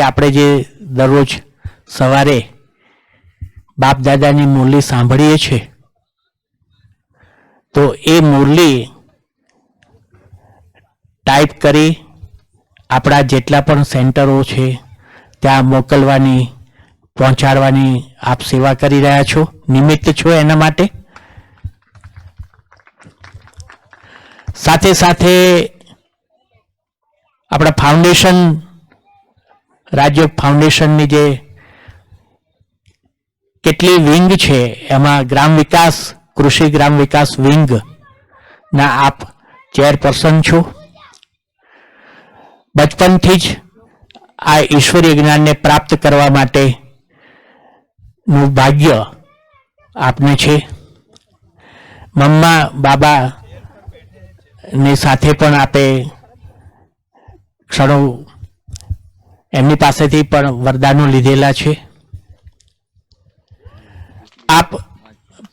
કે આપણે જે દરરોજ સવારે બાપ દાદાની મુરલી સાંભળીએ છીએ, તો એ મુરલી ટાઈપ કરી આપણા જેટલા પણ સેન્ટરો છે ત્યાં મોકલવાની, પહોંચાડવાની આપ સેવા કરી રહ્યા છો, નિમિત્ત છો એના માટે. સાથે સાથે આપણા ફાઉન્ડેશન, રાજયોગ ફાઉન્ડેશનની જે કેટલી વિંગ છે એમાં ગ્રામ વિકાસ, કૃષિ ગ્રામ વિકાસ વિંગ ના આપ ચેરપર્સન છો. બચપનથી જ આ ઈશ્વરીય જ્ઞાનને પ્રાપ્ત કરવા માટેનું ભાગ્ય આપને છે. મમ્મા બાબા ની સાથે પણ આપે ક્ષણો એમની પાસેથી પણ વરદાનો લીધેલા છે. આપ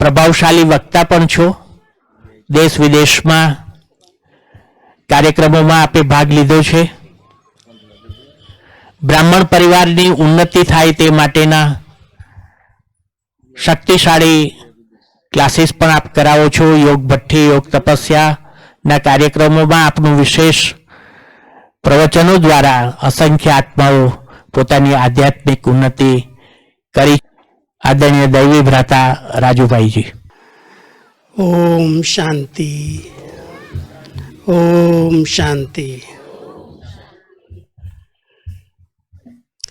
પ્રભાવશાળી વક્તા પણ છો. દેશ વિદેશમાં કાર્યક્રમોમાં આપે ભાગ લીધો છે. બ્રાહ્મણ પરિવારની ઉન્નતિ થાય તે માટેના શક્તિશાળી ક્લાસીસ પણ આપ કરાવો છો. યોગ ભઠ્ઠી, યોગ તપસ્યાના કાર્યક્રમોમાં આપનું વિશેષ પ્રવચનો દ્વારા અસંખ્ય આત્માઓ પોતાની આધ્યાત્મિક ઉન્નતિ કરી. આદરણીય દૈવી ભ્રાતા રાજુભાઈજી. ओम शांति, ओम शांति।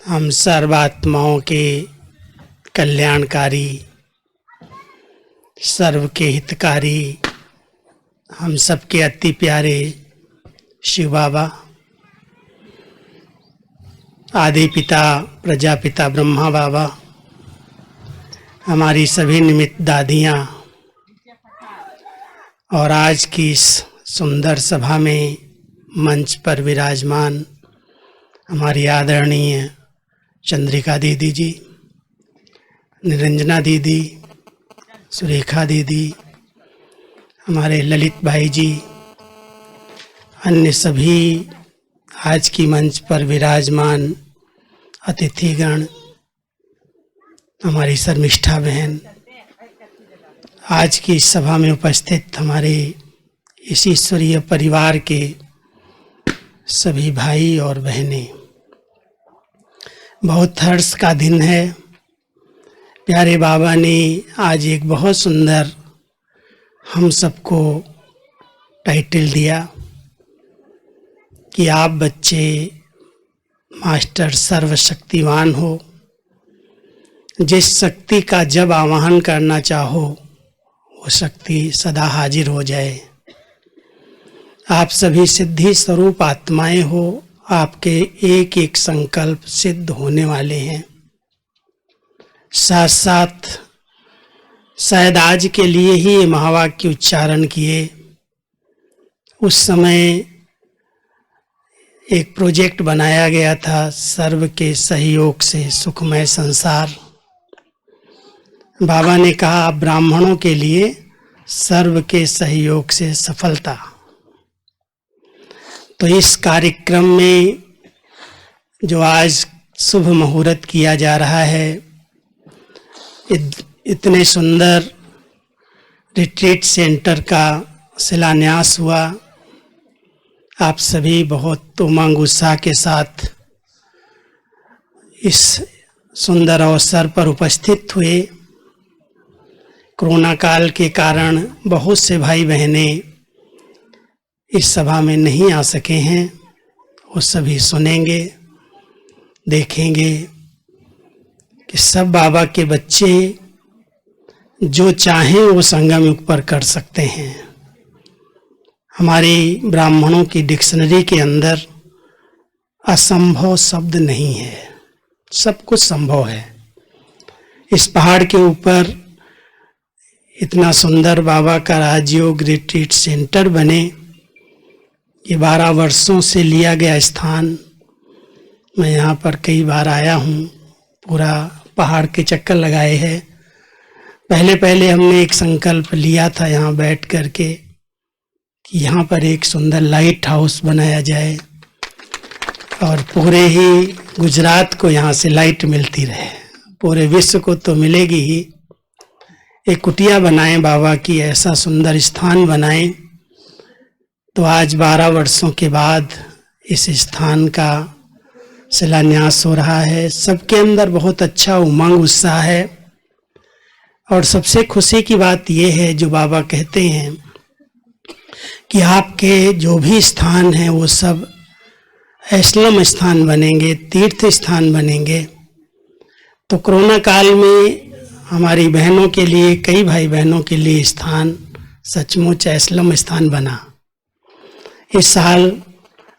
हम सर्वात्माओं के कल्याणकारी, सर्व के हितकारी, हम सबके अति प्यारे शिव बाबा, आदि पिता प्रजापिता ब्रह्मा बाबा, हमारी सभी निमित्त दादियाँ और आज की इस सुंदर सभा में मंच पर विराजमान हमारी आदरणीय चंद्रिका दीदी जी, निरंजना दीदी, सुरेखा दीदी, हमारे ललित भाई जी, अन्य सभी आज की मंच पर विराजमान अतिथिगण, हमारी शर्मिष्ठा बहन, आज की इस सभा में उपस्थित हमारे इस ईश्वरीय परिवार के सभी भाई और बहनें, बहुत हर्ष का दिन है। प्यारे बाबा ने आज एक बहुत सुंदर हम सबको टाइटल दिया कि आप बच्चे मास्टर सर्वशक्तिवान हो, जिस शक्ति का जब आवाहन करना चाहो वो शक्ति सदा हाजिर हो जाए। आप सभी सिद्धि स्वरूप आत्माएं हो, आपके एक एक संकल्प सिद्ध होने वाले हैं। साथ साथ शायद आज के लिए ही ये महावाक्य उच्चारण किए। उस समय एक प्रोजेक्ट बनाया गया था, सर्व के सहयोग से सुखमय संसार। बाबा ने कहा ब्राह्मणों के लिए सर्व के सहयोग से सफलता। तो इस कार्यक्रम में जो आज शुभ मुहूर्त किया जा रहा है, इतने सुंदर रिट्रीट सेंटर का शिलान्यास हुआ। आप सभी बहुत उमंग उत्साह के साथ इस सुंदर अवसर पर उपस्थित हुए। कोरोना काल के कारण बहुत से भाई बहनें इस सभा में नहीं आ सके हैं। वो सभी सुनेंगे, देखेंगे कि सब बाबा के बच्चे जो चाहें वो संगम युग पर कर सकते हैं। हमारी ब्राह्मणों की डिक्शनरी के अंदर असंभव शब्द नहीं है, सब कुछ संभव है। इस पहाड़ के ऊपर इतना सुंदर बाबा का राजयोग रिट्रीट सेंटर बने, ये 12 वर्षों से लिया गया स्थान। मैं यहाँ पर कई बार आया हूँ, पूरा पहाड़ के चक्कर लगाए हैं। पहले हमने एक संकल्प लिया था यहाँ बैठ करके कि यहाँ पर एक सुंदर लाइट हाउस बनाया जाए। और पूरे ही गुजरात को यहाँ से लाइट मिलती रहे, पूरे विश्व को तो मिलेगी ही। एक कुटिया बनाएं बाबा की, ऐसा सुंदर स्थान बनाएं। तो आज 12 वर्षों के बाद इस स्थान का शिलान्यास हो रहा है। सबके अंदर बहुत अच्छा उमंग उत्साह है। और सबसे खुशी की बात यह है, जो बाबा कहते हैं कि आपके जो भी स्थान हैं वो सब ऐस्लम स्थान बनेंगे, तीर्थ स्थान बनेंगे। तो कोरोना काल में हमारी बहनों के लिए, कई भाई बहनों के लिए स्थान सचमुच ऐस्लम स्थान बना। इस साल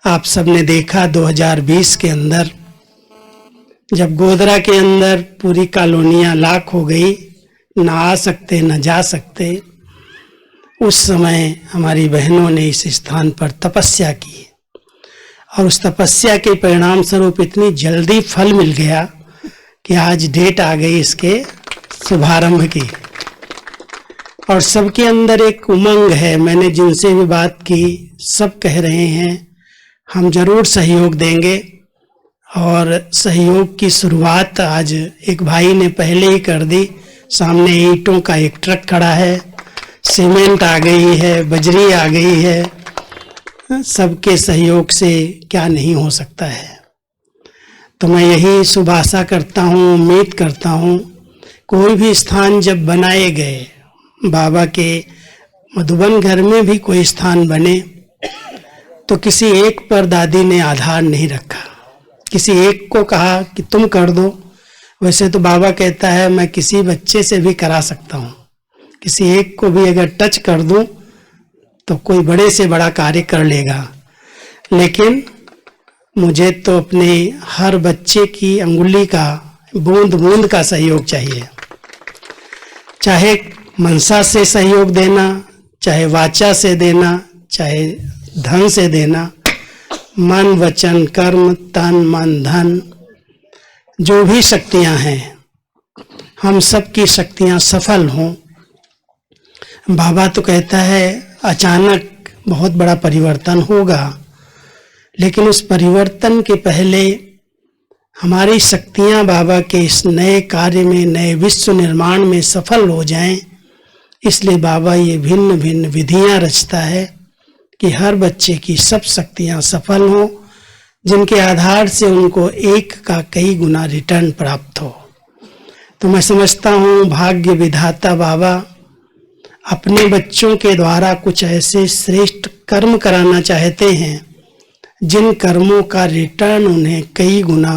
आप सबने देखा 2020 के अंदर जब गोधरा के अंदर पूरी कॉलोनियां लाख हो गई, ना आ सकते न जा सकते, उस समय हमारी बहनों ने इस स्थान पर तपस्या की और उस तपस्या के परिणाम स्वरूप इतनी जल्दी फल मिल गया कि आज डेट आ गई इसके शुभारंभ की। और सबके अंदर एक उमंग है। मैंने जिनसे भी बात की सब कह रहे हैं हम जरूर सहयोग देंगे। और सहयोग की शुरुआत आज एक भाई ने पहले ही कर दी। सामने ईंटों का एक ट्रक खड़ा है, सीमेंट आ गई है, बजरी आ गई है। सबके सहयोग से क्या नहीं हो सकता है। तो मैं यही शुभ आशा करता हूँ, उम्मीद करता हूँ कोई भी स्थान जब बनाए गए, बाबा के मधुबन घर में भी कोई स्थान बने तो किसी एक पर दादी ने आधार नहीं रखा, किसी एक को कहा कि तुम कर दो। वैसे तो बाबा कहता है मैं किसी बच्चे से भी करा सकता हूँ, किसी एक को भी अगर टच कर दूं तो कोई बड़े से बड़ा कार्य कर लेगा। लेकिन मुझे तो अपने हर बच्चे की अंगुली का, बूंद बूंद का सहयोग चाहिए। चाहे मनसा से सहयोग देना, चाहे वाचा से देना, चाहे धन से देना, मन वचन कर्म तन मन धन, जो भी शक्तियां हैं, हम सब की शक्तियां सफल हों। बाबा तो कहता है अचानक बहुत बड़ा परिवर्तन होगा, लेकिन उस परिवर्तन के पहले हमारी शक्तियां बाबा के इस नए कार्य में, नए विश्व निर्माण में सफल हो जाएं। इसलिए बाबा ये भिन्न भिन्न विधियां रचता है कि हर बच्चे की सब शक्तियां सफल हों, जिनके आधार से उनको एक का कई गुना रिटर्न प्राप्त हो। तो मैं समझता हूँ भाग्य विधाता बाबा अपने बच्चों के द्वारा कुछ ऐसे श्रेष्ठ कर्म कराना चाहते हैं जिन कर्मों का रिटर्न उन्हें कई गुना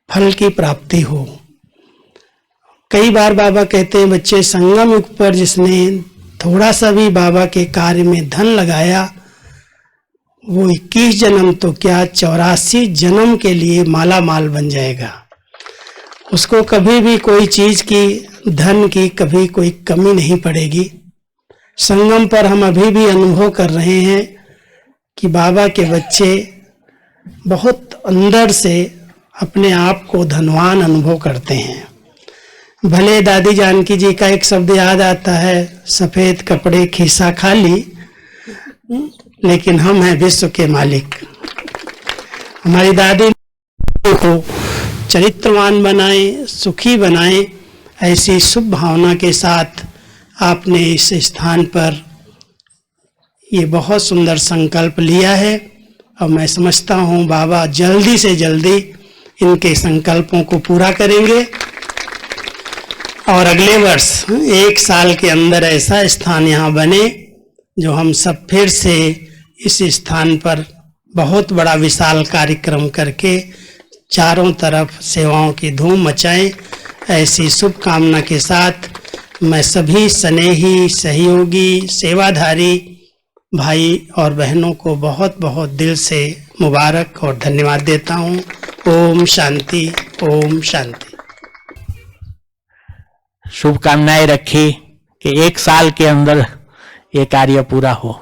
फल की प्राप्ति हो। कई बार बाबा कहते हैं बच्चे संगम युग पर जिसने थोड़ा सा भी बाबा के कार्य में धन लगाया वो 21 जन्म तो क्या 84 जन्म के लिए माला माल बन जाएगा। उसको कभी भी कोई चीज की, धन की कभी कोई कमी नहीं पड़ेगी। संगम पर हम अभी भी अनुभव कर रहे हैं कि बाबा के बच्चे बहुत अंदर से अपने आप को धनवान अनुभव करते हैं। भले दादी जानकी जी का एक शब्द याद आता है, सफेद कपड़े खीसा खाली, लेकिन हम हैं विश्व के मालिक। हमारी दादी को चरित्रवान बनाएं, सुखी बनाएं, ऐसी शुभ भावना के साथ आपने इस स्थान पर ये बहुत सुंदर संकल्प लिया है। और मैं समझता हूँ बाबा जल्दी से जल्दी इनके संकल्पों को पूरा करेंगे और अगले वर्ष 1 साल के अंदर ऐसा स्थान यहाँ बने जो हम सब फिर से इस स्थान पर बहुत बड़ा विशाल कार्यक्रम करके चारों तरफ सेवाओं की धूम मचाएं। ऐसी शुभकामना के साथ मैं सभी स्नेही, सहयोगी, सेवाधारी भाई और बहनों को बहुत बहुत दिल से मुबारक और धन्यवाद देता हूँ। ओम शांति, ओम शांति। शुभकामनाएं रखी कि 1 साल के अंदर ये कार्य पूरा हो।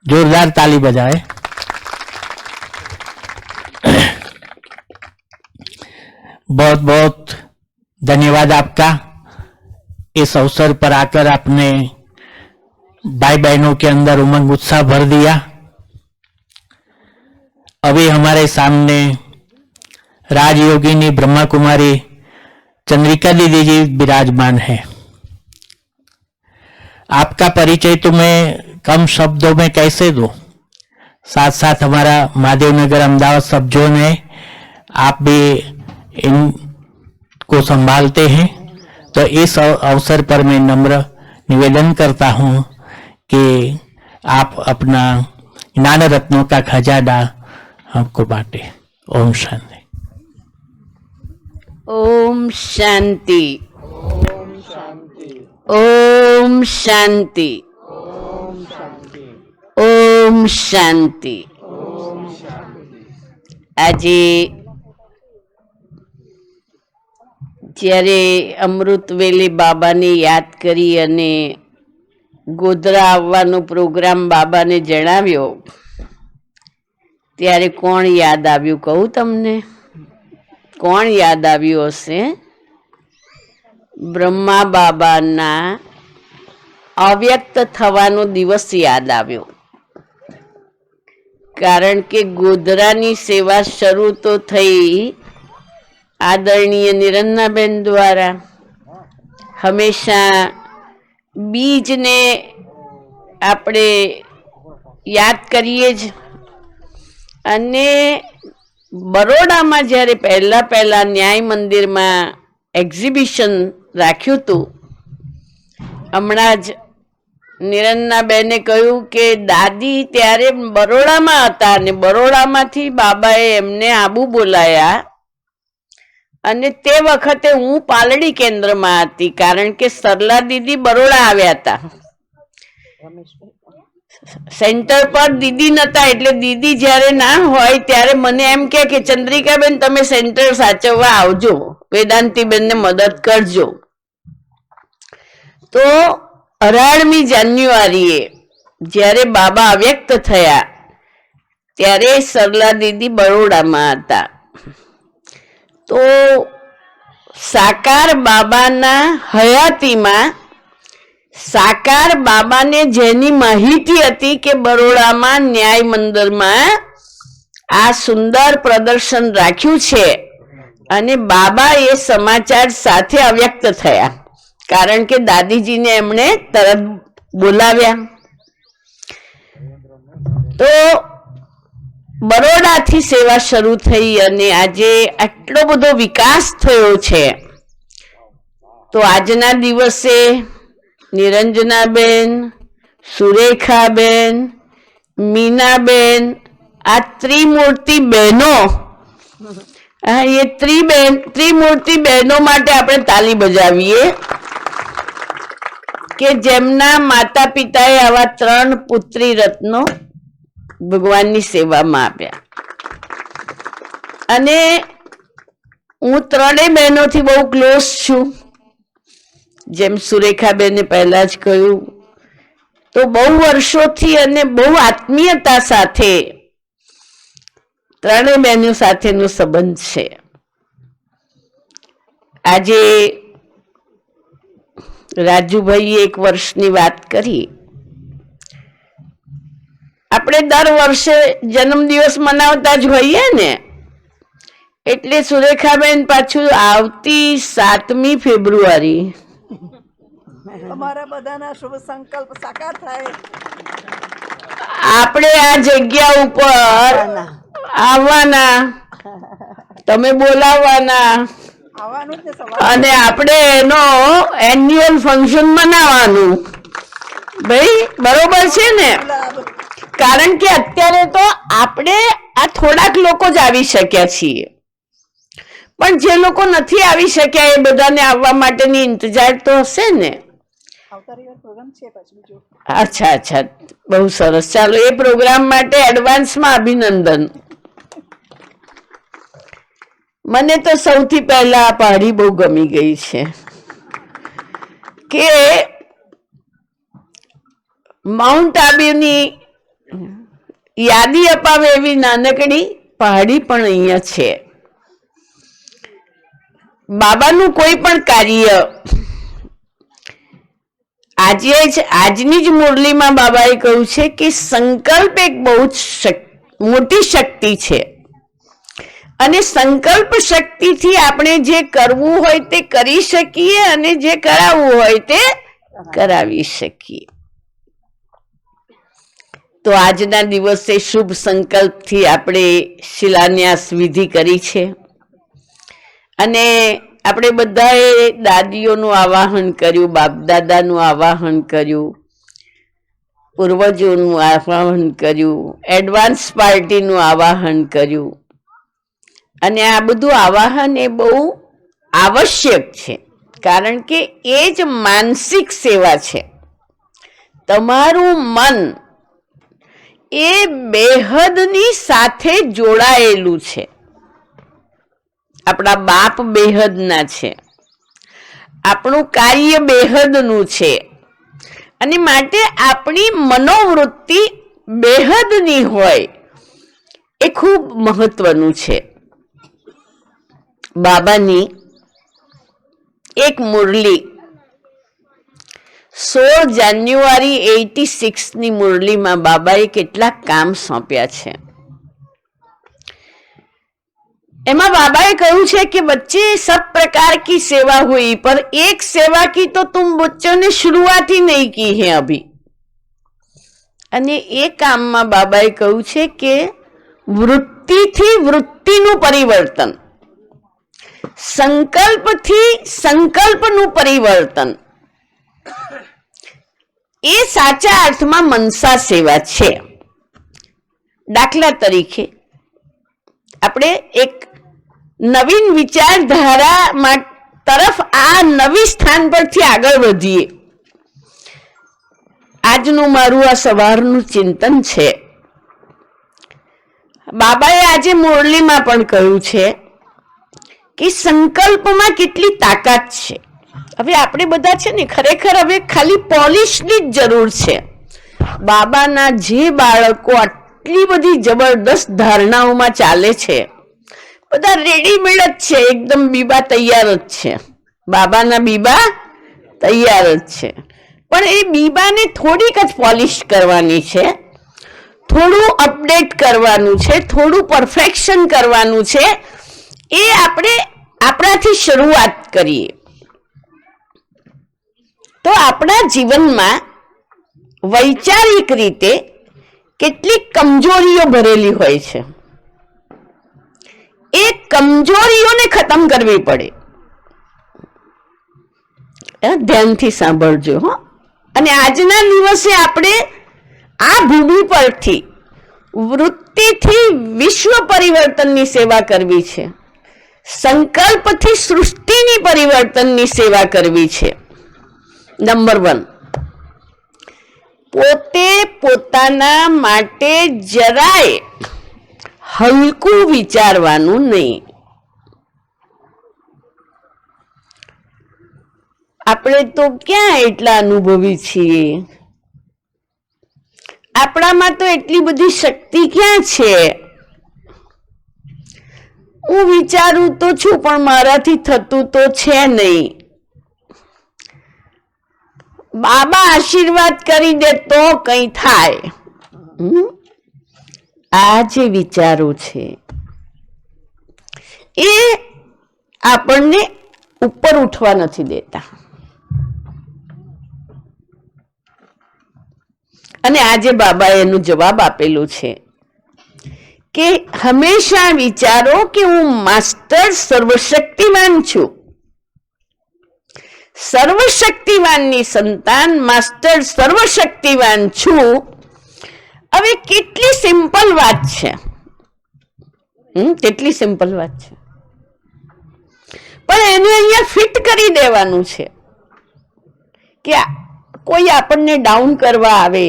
जोरदार ताली बजाए। बहुत बहुत धन्यवाद आपका। इस अवसर पर आकर आपने भाई बहनों के अंदर उमंग उत्साह भर दिया। अभी हमारे सामने राजयोगिनी ब्रह्मा कुमारी चंद्रिका दीदी जी विराजमान है। आपका परिचय तो मैं कम शब्दों में कैसे दूं, साथ साथ हमारा महादेवनगर अहमदाबाद सब जोन है, आप भी इनको संभालते हैं, तो इस अवसर पर मैं नम्र निवेदन करता हूं कि आप अपना ज्ञान रत्नों का खजाना हमको बांटे। ओम शांति। ओम शांति। ओम शांति। ओम शांति। આજે જ્યારે અમૃતવેલી બાબાને યાદ કરી અને ગોધરા આવવાનો પ્રોગ્રામ બાબાને જણાવ્યો ત્યારે કોણ યાદ આવ્યું કહું તમને? કોણ યાદ આવ્યું હશે? બ્રહ્મા બાબાના અવ્યક્ત થવાનો દિવસ યાદ આવ્યો. કારણ કે ગોધરાની સેવા શરૂ તો થઈ આદરણીય નિરંજનાબેન દ્વારા. હંમેશા બીજને આપણે યાદ કરીએ જ. અને બરોડામાં જ્યારે પહેલા ન્યાય મંદિરમાં એક્ઝિબિશન રાખ્યું હતું, હમણાં જ નિરંજનાબેને કહ્યું કે દાદી ત્યારે બરોડામાં હતા અને બરોડામાંથી બાબાએ એમને આબુ બોલાયા અને તે વખતે હું પાલડી કેન્દ્રમાં હતી, કારણ કે સરલા દીદી બરોડા આવ્યા હતા. સેન્ટર પર દીદી નતા, એટલે દીદી જ્યારે ના હોય ત્યારે મને એમ કે ચંદ્રિકાબેન તમે સેન્ટર સાચવવા આવજો, વેદાંતિબેનને મદદ કરજો. તો 18મી જાન્યુઆરીએ જ્યારે બાબા અવ્યક્ત થયા ત્યારે સરલા દીદી બરોડામાં હતા. તો સાકાર બાબાના હયાતીમાં સાકાર બાબાને જેની માહિતી હતી કે બરોડામાં ન્યાય મંદિરમાં આ સુંદર પ્રદર્શન રાખ્યું છે, અને બાબા એ સમાચાર સાથે અવ્યક્ત થયા, કારણ કે દાદીજીને એમણે તરત બોલાવ્યા. તો બરોડાથી સેવા શરૂ થઈ અને આજે આટલો બધો વિકાસ થયો છે. તો આજના દિવસે નિરંજનાબેન, સુરેખાબેન, મીનાબેન, આ ત્રિમૂર્તિ બહેનો, એ ત્રિમૂર્તિ બહેનો માટે આપણે તાલી બજાવીએ કે જેમના માતા પિતાએ આવા 3 પુત્રી રત્નો ભગવાનની સેવામાં આપ્યા. અને હું 3 બહેનોથી બહુ ક્લોઝ છું. જેમ સુરેખાબેને પહેલા જ કહ્યું, તો બહુ વર્ષોથી અને બહુ આત્મીયતા સાથે 3 બહેનો સાથેનો સંબંધ છે. આજે રાજુભાઈએ 1 વર્ષની વાત કરી. આપણે દર વર્ષે જન્મદિવસ મનાવતા જ હોઈએ ને, એટલે સુરેખાબેન પાછું આવતી 7મી ફેબ્રુઆરી અમારા બધાના શુભ સંકલ્પ સાકાર થાય. આપણે આ જગ્યા ઉપર આવવાના, તમે બોલાવવાના, આવવાનું જ ને સવાર. અને આપણે એનો એન્યુઅલ ફંક્શન મનાવવાનું. ભાઈ બરોબર છે ને? કારણ કે અત્યારે તો આપણે આ થોડાક લોકો જ આવી શક્યા છીએ, પણ જે લોકો નથી આવી શક્યા એ બધાને આવવા માટેની ઇંતજાર તો હશે ને. આવતા રવિવાર પ્રોગ્રામ છે પાછું બીજો. અચ્છા, બહુ સરસ. ચાલો, એ પ્રોગ્રામ માટે એડવાન્સમાં અભિનંદન. મને તો સૌથી પહેલા આ પહાડી બહુ ગમી ગઈ છે કે માઉન્ટ આબુની યાદી અપાવે એવી નાનકડી પહાડી પણ અહીંયા છે. બાબાનું કોઈ પણ કાર્ય આજની જ મુરલીમાં બાબાએ કહ્યું છે કે સંકલ્પ એક બહુ જ મોટી શક્તિ છે અને સંકલ્પ શક્તિથી આપણે જે કરવું હોય તે કરી શકીએ અને જે કરાવવું હોય તે કરાવી શકીએ. તો આજના દિવસે શુભ સંકલ્પથી આપણે શિલાન્યાસ વિધિ કરી છે અને આપણે બધાએ દાદીઓનું આવાહન કર્યું, બાપ દાદાનું આવાહન કર્યું, પૂર્વજોનું આવાહન કર્યું, એડવાન્સ પાર્ટીનું આવાહન કર્યું અને આ બધું આવાહન એ બહુ આવશ્યક છે, કારણ કે એ જ માનસિક સેવા છે. તમારું મન એ બેહદની સાથે જોડાયેલું છે. આપણા બાપ બેહદના છે, આપણું કાર્ય બેહદનું છે અને માટે આપણી મનોવૃત્તિ બેહદની હોય એ ખૂબ મહત્વનું છે. બાબાની એક મુરલી 16 જાન્યુઆરી 86ની મુરલીમાં બાબાએ કેટલાક કામ સોંપ્યા છે. એમાં બાબાએ કહ્યું છે કે बच्चे सब प्रकार की सेवा हुई पर एक सेवा की तो तुम बच्चों ने शुरुआत ही नहीं की है अभी. અને એ કામમાં બાબાએ કહ્યું છે કે વૃત્તિથી વૃત્તિનું પરિવર્તન, સંકલ્પથી સંકલ્પનું પરિવર્તન એ સાચા અર્થમાં મનસા સેવા છે. દાખલા તરીકે આપણે એક નવીન વિચારધારા તરફ આ નવી સ્થાન પરથી આગળ વધીએ. આજનું મારું આ સવારનું ચિંતન છે. બાબાએ આજે મુરલીમાં પણ કહ્યું છે કે સંકલ્પમાં કેટલી તાકાત છે. હવે આપણે બધા છે ને ખરેખર હવે ખાલી પોલિશની જ જરૂર છે. બાબાના જે બાળકો આટલી બધી જબરદસ્ત ધારણાઓમાં ચાલે છે, બધા રેડીમેડ જ છે, એકદમ બીબા તૈયાર જ છે. બાબાના બીબા તૈયાર જ છે, પણ એ બીબાને થોડીક જ પોલિશ કરવાની છે, થોડું અપડેટ કરવાનું છે, થોડું પરફેક્શન કરવાનું છે. એ આપણે આપણાથી શરૂઆત કરીએ તો આપણા જીવનમાં વૈચારિક રીતે કેટલીક કમજોરીઓ ભરેલી હોય છે. એ કમજોરીઓને ખતમ કરવી પડે. ધ્યાનથી સાંભળજો હો. અને આજના દિવસે આપણે આ ભૂમિ પરથી વૃત્તિથી વિશ્વ પરિવર્તનની સેવા કરવી છે, સંકલ્પથી સૃષ્ટિની પરિવર્તનની સેવા કરવી છે. નંબર 1, પોતે પોતાના માટે જરાય હલકું વિચારવાનું નહીં. આપણે તો ક્યાં એટલા અનુભવી છીએ? આપણામાં તો એટલી બધી શક્તિ ક્યાં છે? હું વિચારું તો છું પણ મારાથી થતું તો છે નહીં. બાબા આશીર્વાદ કરી દે તો કંઈ થાય. આ જે વિચારો છે એ આપણને ઉપર ઉઠવા નથી દેતા. અને આજે બાબાએ એનો જવાબ આપેલો છે કે હંમેશા વિચારો કે હું માસ્ટર સર્વશક્તિમાન છું. સર્વશક્તિવાનની સંતાન, માસ્ટર સર્વશક્તિવાન છું. હવે કેટલી સિમ્પલ વાત છે, કેટલી સિમ્પલ વાત છે, પણ એને અહીંયા ફિટ કરી દેવાનું છે કે કોઈ આપણને ડાઉન કરવા આવે,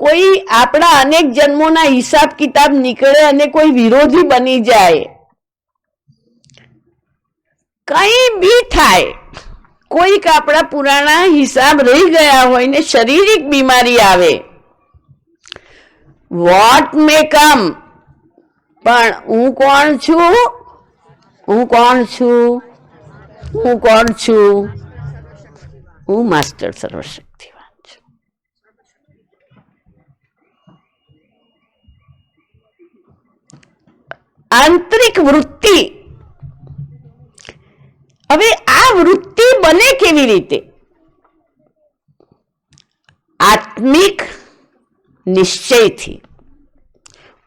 કોઈ આપણા અનેક જન્મોના હિસાબ કિતાબ નીકળે અને કોઈ વિરોધી બની જાય, કઈ બી થાય, કોઈક આપણા પુરાણા હિસાબ રહી ગયા હોય ને શારીરિક બીમારી આવે, વોટ મે કમ, પણ હું કોણ છું? હું કોણ છું? હું કોણ છું? હું માસ્ટર સર્વશક્તિવાન છું. આંતરિક વૃત્તિ. હવે આ વૃત્તિ બને કેવી રીતે? આત્મિક નિશ્ચયથી.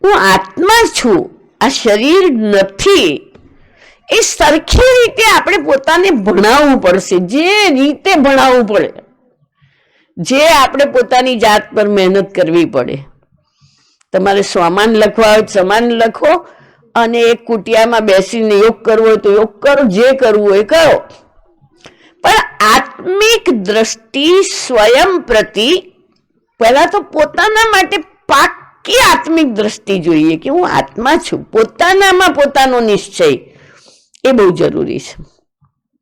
હું આત્મા છું, આ શરીર નથી. એ સરખી રીતે આપણે પોતાને ભણાવવું પડશે, જે રીતે ભણાવવું પડે, જે આપણે પોતાની જાત પર મહેનત કરવી પડે. તમારે સ્વમાન લખવા હોય સમાન લખો, અને એક કુટિયામાં બેસીને યોગ કરવો હોય તો યોગ કરો, જે કરવું હોય કરો. પણ આત્મિક દ્રષ્ટિ સ્વયં પ્રતિ પહેલા તો પોતાના માટે પાક્કી આત્મિક દ્રષ્ટિ જોઈએ કે હું આત્મા છું. પોતાનામાં પોતાનો નિશ્ચય એ બહુ જરૂરી છે.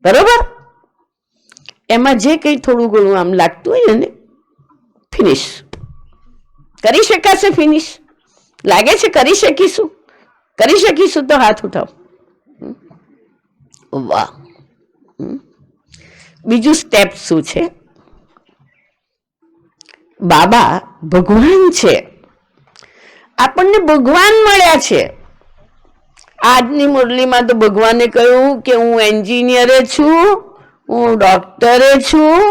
બરોબર? એમાં જે કંઈ થોડું ઘણું આમ લાગતું હોય ને, ફિનિશ કરી શકાશે. ફિનિશ લાગે છે કરી શકીશું? કરી શકીશું તો હાથ ઉઠાવો. વાહ. બીજું સ્ટેપ શું છે? બાબા ભગવાન છે, આપણને ભગવાન મળ્યા છે. આજની મુરલીમાં તો ભગવાને કહ્યું કે હું એન્જિનિયરે છું, હું ડોક્ટરે છું,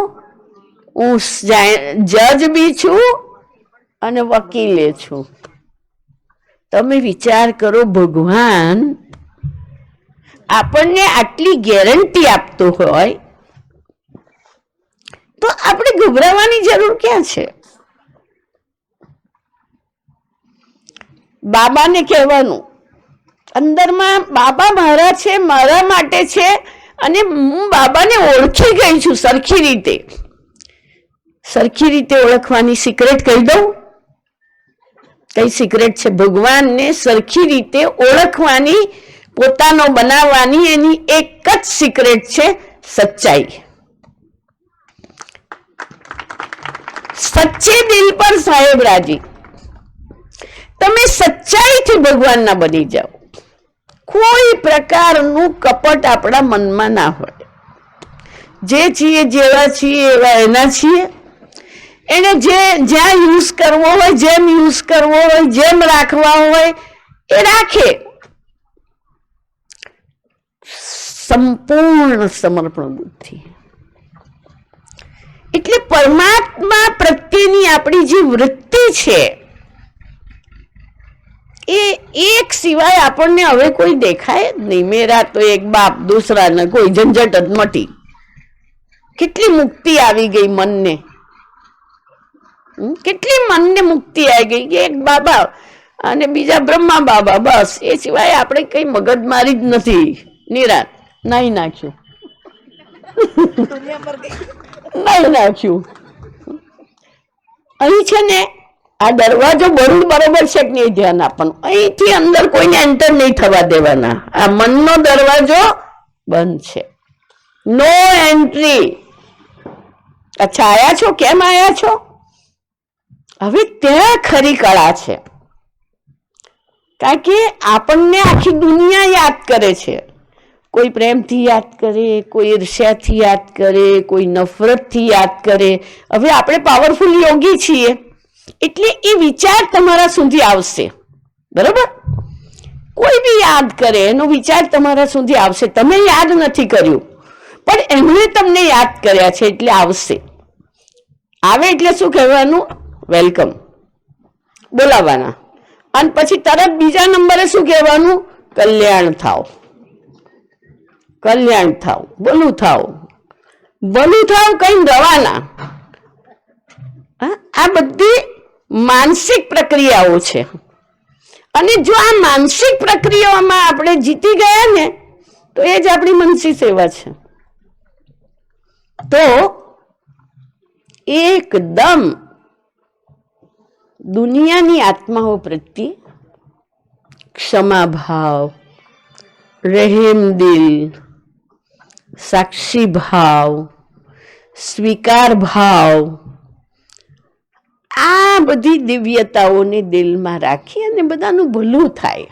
હું જજ બી છું અને વકીલે છું. તમે વિચાર કરો, ભગવાન આપણને આટલી ગેરંટી આપતો હોય તો આપણે ગભરાવાની જરૂર ક્યાં છે? બાબાને કહેવાનું અંદરમાં, બાબા મારા છે, મારા માટે છે, અને હું બાબાને ઓળખી ગઈ છું સરખી રીતે. સરખી રીતે ઓળખવાની સિક્રેટ કહી દઉં. કઈ સિક્રેટ છે? ભગવાનને સરખી રીતે ઓળખવાની, પોતાનો બનાવવાની એની એક જ સિક્રેટ છે, સચ્ચાઈ. સચ્ચે દિલ પર સાહેબ રાજી. તમે સચ્ચાઈથી ભગવાનના બની જાઓ. કોઈ પ્રકારનું કપટ આપણા મનમાં ના હોય. જે છીએ, જેવા છીએ એવા એના છીએ. એને જ્યાં યુઝ કરવો હોય, જેમ યુઝ કરવો હોય, જેમ રાખવા હોય એ રાખે. સંપૂર્ણ સમર્પણ બુદ્ધિ. એટલે પરમાત્મા પ્રત્યેની આપણી જે વૃત્તિ છે એ એક સિવાય આપણને હવે કોઈ દેખાય જ નહીં. મેરા તો એક બાપ, દૂસરા ને કોઈ, ઝંઝટ જ મટી. કેટલી મુક્તિ આવી ગઈ મનને. કેટલી મનને મુક્તિ આવી ગઈ કે એક બાબા અને બીજા બ્રહ્મા બાબા, બસ. એ સિવાય આપણે કઈ મગજમારી જ નથી. નિરાત નાઈ નાખ્યું, દુનિયા પર ગઈ. નાઈ નાખ્યું. અહીં છે ને આ દરવાજો બંધ બરોબર છે કે નહીં ધ્યાન આપવાનું. અહીંથી અંદર કોઈને એન્ટર નહીં થવા દેવાના. આ મનનો દરવાજો બંધ છે, નો એન્ટ્રી. અચ્છા, આયા છો? કેમ આયા છો? હવે ત્યાં ખરી કળા છે. કારણ કે આપણને આખી દુનિયા યાદ કરે છે. કોઈ પ્રેમથી યાદ કરે, કોઈ ઈર્ષ્યાથી યાદ કરે, કોઈ નફરતથી યાદ કરે. હવે આપણે પાવરફુલ યોગી છીએ એટલે એ વિચાર તમારા સુધી આવશે. બરોબર? કોઈ બી યાદ કરે એનો વિચાર તમારા સુધી આવશે. તમે યાદ નથી કર્યું પણ એમણે તમને યાદ કર્યા છે એટલે આવશે. આવે એટલે શું કહેવાનું? વેલકમ બોલાવાના. અને પછી તરત બીજા નંબરે શું કહેવાનું? કલ્યાણ થાવ, કલ્યાણ થાવ, ભલું થાવ, ભલું થાવ, કઈ રવાના. આ બધી માનસિક પ્રક્રિયાઓ છે. અને જો આ માનસિક પ્રક્રિયાઓમાં આપણે જીતી ગયા ને તો એ જ આપણી મનસી સેવા છે. તો એકદમ દુનિયાની આત્માઓ પ્રત્યે ક્ષમા ભાવ, રહેમ દિલ, સાક્ષી ભાવ, સ્વીકાર ભાવ, આ બધી દિવ્યતાઓને દિલમાં રાખી અને બધાનું ભલું થાય.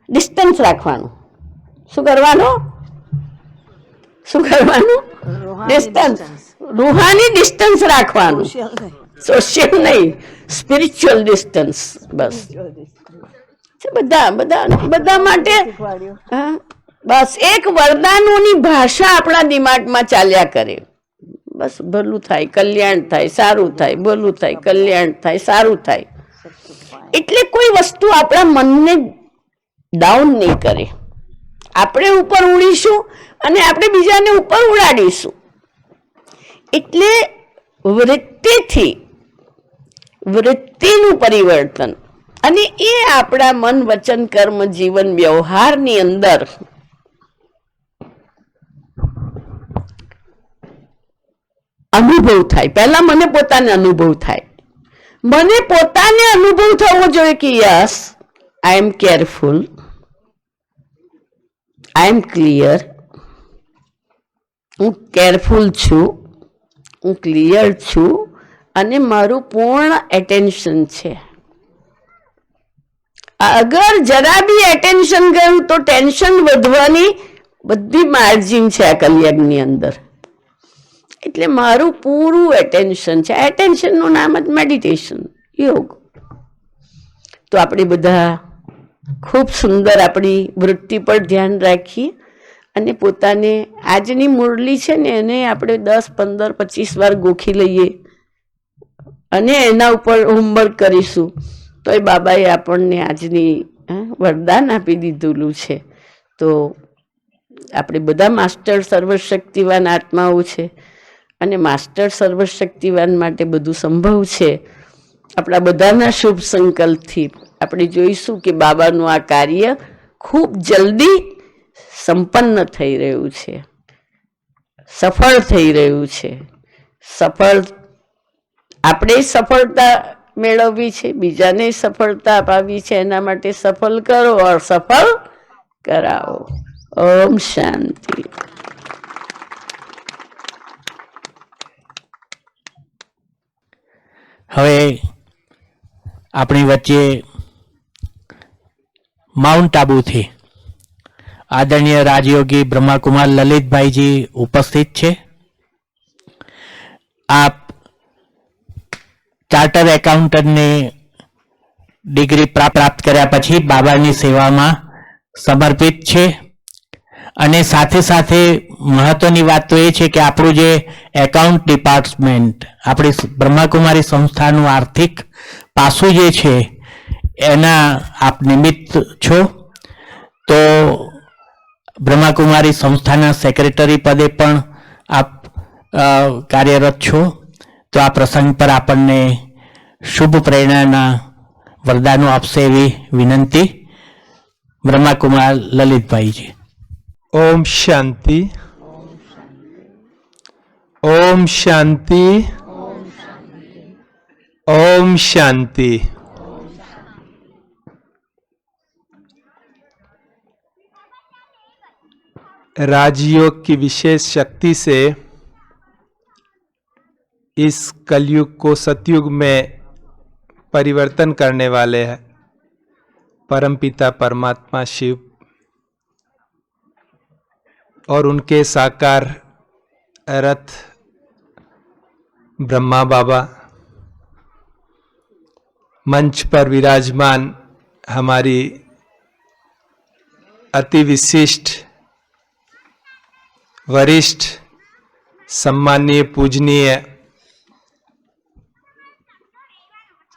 ડિસ્ટન્સ રાખવાનું. શું કરવાનું? શું કરવાનું? ડિસ્ટન્સ. રૂહાની ડિસ્ટન્સ રાખવાનું. સોશિયલ નહીં, સ્પિરિચ્યુઅલ ડિસ્ટન્સ. બસ બધા બધા બધા માટે શીખવાડ્યું. હા, બસ એક વરદાનોની ભાષા આપણા દિમાગમાં ચાલ્યા કરે. બસ ભલું થાય, કલ્યાણ થાય, સારું થાય, ભલું થાય, કલ્યાણ થાય, સારું થાય. એટલે કોઈ વસ્તુ આપણા મનને ડાઉન નહીં કરે. આપણે ઉપર ઉડીશું અને આપણે બીજાને ઉપર ઉડાડીશું. એટલે વૃત્તિનું પરિવર્તન, અને એ આપણા મન, વચન, કર્મ, જીવન, વ્યવહારની અંદર અનુભવ થાય. પહેલા મને પોતાને અનુભવ થાય. મને પોતાને અનુભવ થવો જોઈએ કે યસ, આઈ એમ કેરફુલ, આઈ એમ ક્લિયર. હું કેરફુલ છું, હું ક્લિયર છું, અને મારું પૂર્ણ એટેન્શન છે. અગર જરા બી એટેન્શન ગયું તો ટેન્શન વધવાની બધી માર્જિન છે આ કલિયુગની અંદર. એટલે મારું પૂરું એટેન્શન છે. એટેન્શનનું નામ જ મેડિટેશન, યોગ. તો આપણે બધા ખૂબ સુંદર આપણી વૃત્તિ પર ધ્યાન રાખીએ અને પોતાને આજની મુરલી છે ને એને આપણે 10, 15, 25 વાર ગોખી લઈએ અને એના ઉપર હોમવર્ક કરીશું તો એ બાબાએ આપણને આજની વરદાન આપી દીધેલું છે. તો આપણે બધા માસ્ટર સર્વશક્તિવાન આત્માઓ છે અને માસ્ટર સર્વશક્તિવાન માટે બધું સંભવ છે. આપણા બધાના શુભ સંકલ્પથી આપણે જોઈશું કે બાબાનું આ કાર્ય ખૂબ જલ્દી સંપન્ન થઈ રહ્યું છે, સફળ થઈ રહ્યું છે. આપણે સફળતા મેળવવી છે, બીજાને સફળતા અપાવી છે. એના માટે સફળ કરો ઓર સફળ કરાવો. ઓમ શાંતિ. હવે આપણી વચ્ચે માઉન્ટ આબુથી આદરણીય રાજયોગી બ્રહ્માકુમાર લલિતભાઈજી ઉપસ્થિત છે. આપ ચાર્ટર એકાઉન્ટન્ટની ડિગ્રી પ્રાપ્ત કર્યા પછી બાબાની સેવામાં સમર્પિત છે. અને સાથે સાથે મહત્વની વાત તો એ છે કે આપણું જે એકાઉન્ટ ડિપાર્ટમેન્ટ, આપણી બ્રહ્માકુમારી સંસ્થાનું આર્થિક પાસું જે છે એના આપ નિમિત્ત છો. તો બ્રહ્માકુમારી સંસ્થાના સેક્રેટરી પદે પણ આપ કાર્યરત છો. તો આ પ્રસંગ પર આપણને શુભ પ્રેરણાના વરદાનો આપશે એવી વિનંતી. બ્રહ્માકુમાર લલિતભાઈજી. ओम शांति, ओम शांति, ओम शांति। राजयोग की विशेष शक्ति से इस कलयुग को सतयुग में परिवर्तन करने वाले हैं परमपिता परमात्मा शिव और उनके साकार रथ ब्रह्मा बाबा, मंच पर विराजमान हमारी अति विशिष्ट, वरिष्ठ, सम्माननीय, पूजनीय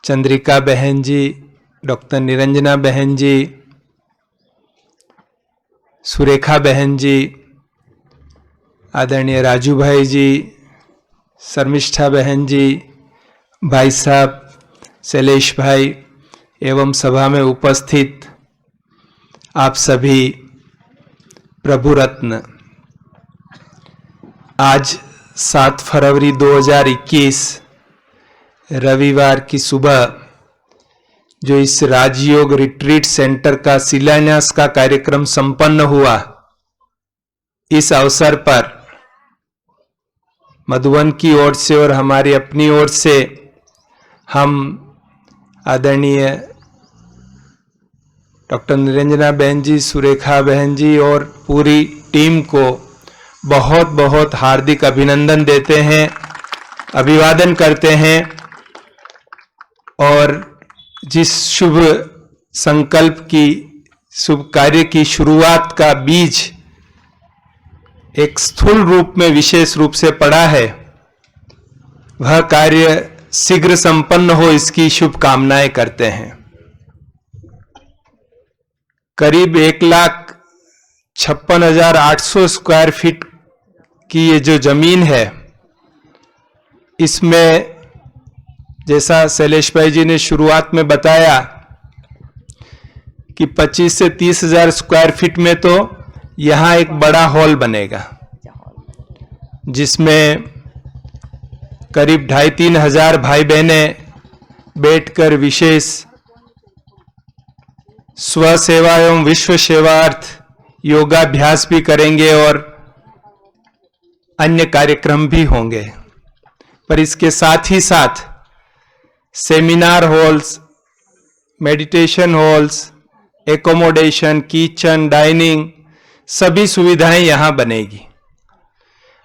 चंद्रिका बहन जी, डॉक्टर निरंजना बहन जी, सुरेखा बहन जी, आदरणीय राजू भाई जी, शर्मिष्ठा बहन जी, भाई साहब शैलेश भाई एवं सभा में उपस्थित आप सभी प्रभु रत्न, आज 7 फरवरी 2021 रविवार की सुबह जो इस राजयोग रिट्रीट सेंटर का शिलान्यास का कार्यक्रम संपन्न हुआ, इस अवसर पर मधुबन की ओर से और हमारी अपनी ओर से हम आदरणीय डॉक्टर निरंजना बहन जी, सुरेखा बहन जी और पूरी टीम को बहुत बहुत हार्दिक अभिनंदन देते हैं, अभिवादन करते हैं। और जिस शुभ संकल्प की शुभ कार्य की शुरुआत का बीज एक स्थूल रूप में विशेष रूप से पड़ा है, वह कार्य शीघ्र संपन्न हो इसकी शुभकामनाएं करते हैं। करीब 1,56,800 स्क्वायर फीट की ये जो जमीन है, इसमें जैसा शैलेश भाई जी ने शुरुआत में बताया कि 25 से 30,000 स्क्वायर फीट में तो यहाँ एक बड़ा हॉल बनेगा, जिसमें करीब 2,500-3 हजार भाई बहनें बैठकर विशेष स्व सेवा एवं विश्व सेवार्थ योगाभ्यास भी करेंगे और अन्य कार्यक्रम भी होंगे। पर इसके साथ ही साथ seminar halls, meditation halls, accommodation, kitchen, dining, सभी सुविधाएं यहां बनेगी।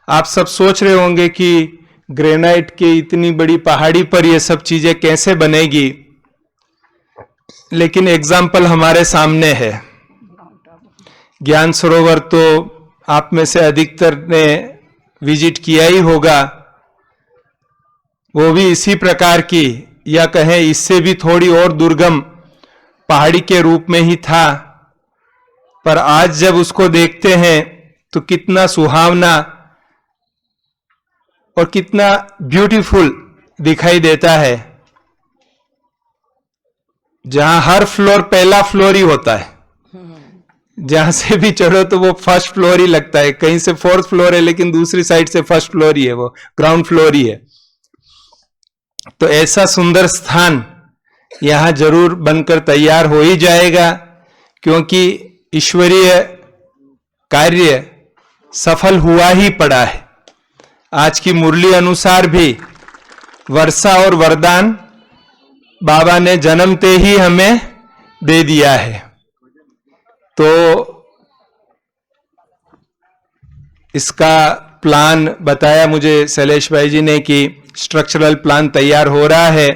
आप सब सोच रहे होंगे कि ग्रेनाइट के इतनी बड़ी पहाड़ी पर ये सब चीजें कैसे बनेगी, लेकिन एग्जाम्पल हमारे सामने है। ज्ञान सरोवर तो आप में से अधिकतर ने विजिट किया ही होगा, वो भी इसी प्रकार की या कहें इससे भी थोड़ी और दुर्गम पहाड़ी के रूप में ही था। पर आज जब उसको देखते हैं तो कितना सुहावना और कितना ब्यूटीफुल दिखाई देता है, जहां हर फ्लोर पहला फ्लोर ही होता है। जहां से भी चढ़ो तो वो फर्स्ट फ्लोर ही लगता है, कहीं से फोर्थ फ्लोर है लेकिन दूसरी साइड से फर्स्ट फ्लोर ही है, वो ग्राउंड फ्लोर ही है। तो ऐसा सुंदर स्थान यहां जरूर बनकर तैयार हो ही जाएगा, क्योंकि ईश्वरीय कार्य सफल हुआ ही पड़ा है। आज की मुरली अनुसार भी वर्षा और वरदान बाबा ने जन्मते ही हमें दे दिया है। तो इसका प्लान बताया मुझे शैलेश भाई जी ने कि स्ट्रक्चरल प्लान तैयार हो रहा है,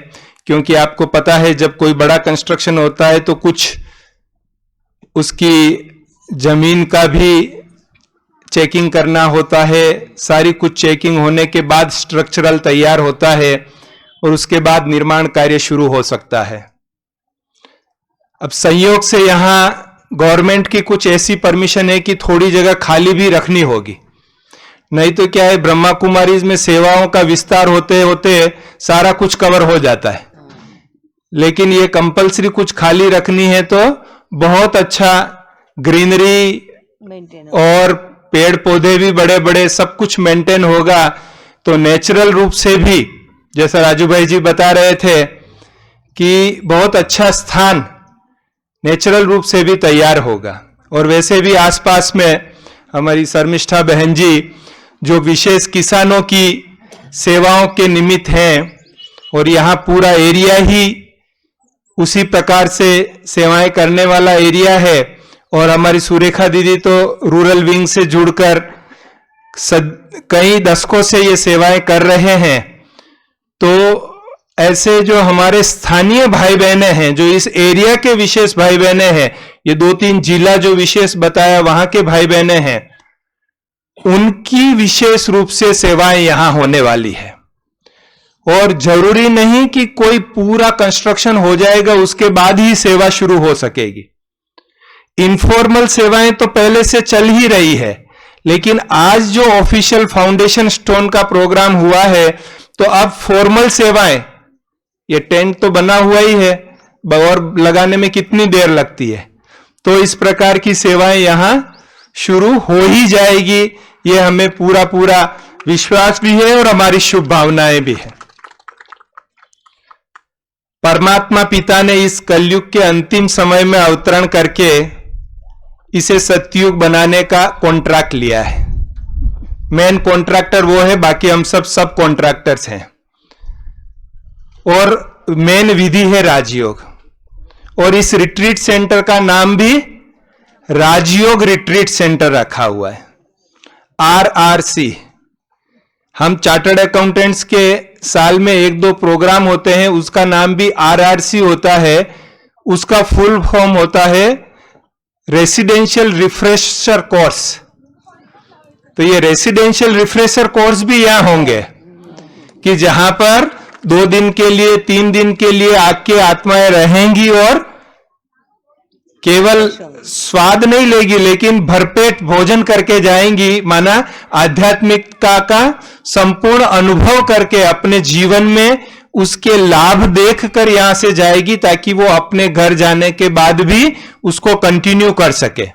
क्योंकि आपको पता है जब कोई बड़ा कंस्ट्रक्शन होता है तो कुछ उसकी जमीन का भी चेकिंग करना होता है। सारी कुछ चेकिंग होने के बाद स्ट्रक्चरल तैयार होता है और उसके बाद निर्माण कार्य शुरू हो सकता है। अब संयोग से यहां गवर्नमेंट की कुछ ऐसी परमिशन है कि थोड़ी जगह खाली भी रखनी होगी, नहीं तो क्या है, ब्रह्मा कुमारीज में सेवाओं का विस्तार होते होते सारा कुछ कवर हो जाता है। लेकिन ये कंपलसरी कुछ खाली रखनी है तो बहुत अच्छा ग्रीनरी और पेड़ पौधे भी बड़े बड़े सब कुछ मेंटेन होगा, तो नेचुरल रूप से भी जैसा राजू भाई जी बता रहे थे कि बहुत अच्छा स्थान नेचुरल रूप से भी तैयार होगा। और वैसे भी आसपास में हमारी शर्मिष्ठा बहन जी जो विशेष किसानों की सेवाओं के निमित्त हैं, और यहाँ पूरा एरिया ही उसी प्रकार से सेवाएं करने वाला एरिया है। और हमारी सुरेखा दीदी तो रूरल विंग से जुड़कर कई दशकों से ये सेवाएं कर रहे हैं। तो ऐसे जो हमारे स्थानीय भाई बहने हैं, जो इस एरिया के विशेष भाई बहने हैं, ये 2-3 जिला जो विशेष बताया वहां के भाई बहने हैं, उनकी विशेष रूप से सेवाएं यहां होने वाली है। और जरूरी नहीं कि कोई पूरा कंस्ट्रक्शन हो जाएगा उसके बाद ही सेवा शुरू हो सकेगी। इनफॉर्मल सेवाएं तो पहले से चल ही रही है, लेकिन आज जो ऑफिशियल फाउंडेशन स्टोन का प्रोग्राम हुआ है तो अब फॉर्मल सेवाएं, ये टेंट तो बना हुआ ही है और लगाने में कितनी देर लगती है, तो इस प्रकार की सेवाएं यहां शुरू हो ही जाएगी। ये हमें पूरा पूरा विश्वास भी है और हमारी शुभ भावनाएं भी है। परमात्मा पिता ने इस कलयुग के अंतिम समय में अवतरण करके इसे सतयुग बनाने का कॉन्ट्रैक्ट लिया है। मेन कॉन्ट्रैक्टर वो है, बाकी हम सब कॉन्ट्रैक्टर्स हैं। और मेन विधि है राजयोग, और इस रिट्रीट सेंटर का नाम भी राजयोग रिट्रीट सेंटर रखा हुआ है, RRC। हम चार्टर्ड अकाउंटेंट्स के साल में 1-2 प्रोग्राम होते हैं, उसका नाम भी RRC होता है। उसका फुल फॉर्म होता है रेसिडेंशियल रिफ्रेशर कोर्स। तो ये रेसिडेंशियल रिफ्रेशर कोर्स भी यहां होंगे कि जहां पर 2 दिन के लिए 3 दिन के लिए आपकी आत्माएं रहेंगी और केवल स्वाद नहीं लेगी लेकिन भरपेट भोजन करके जाएंगी, माना आध्यात्मिकता का संपूर्ण अनुभव करके अपने जीवन में उसके लाभ देखकर यहां से जाएगी, ताकि वो अपने घर जाने के बाद भी उसको कंटिन्यू कर सके।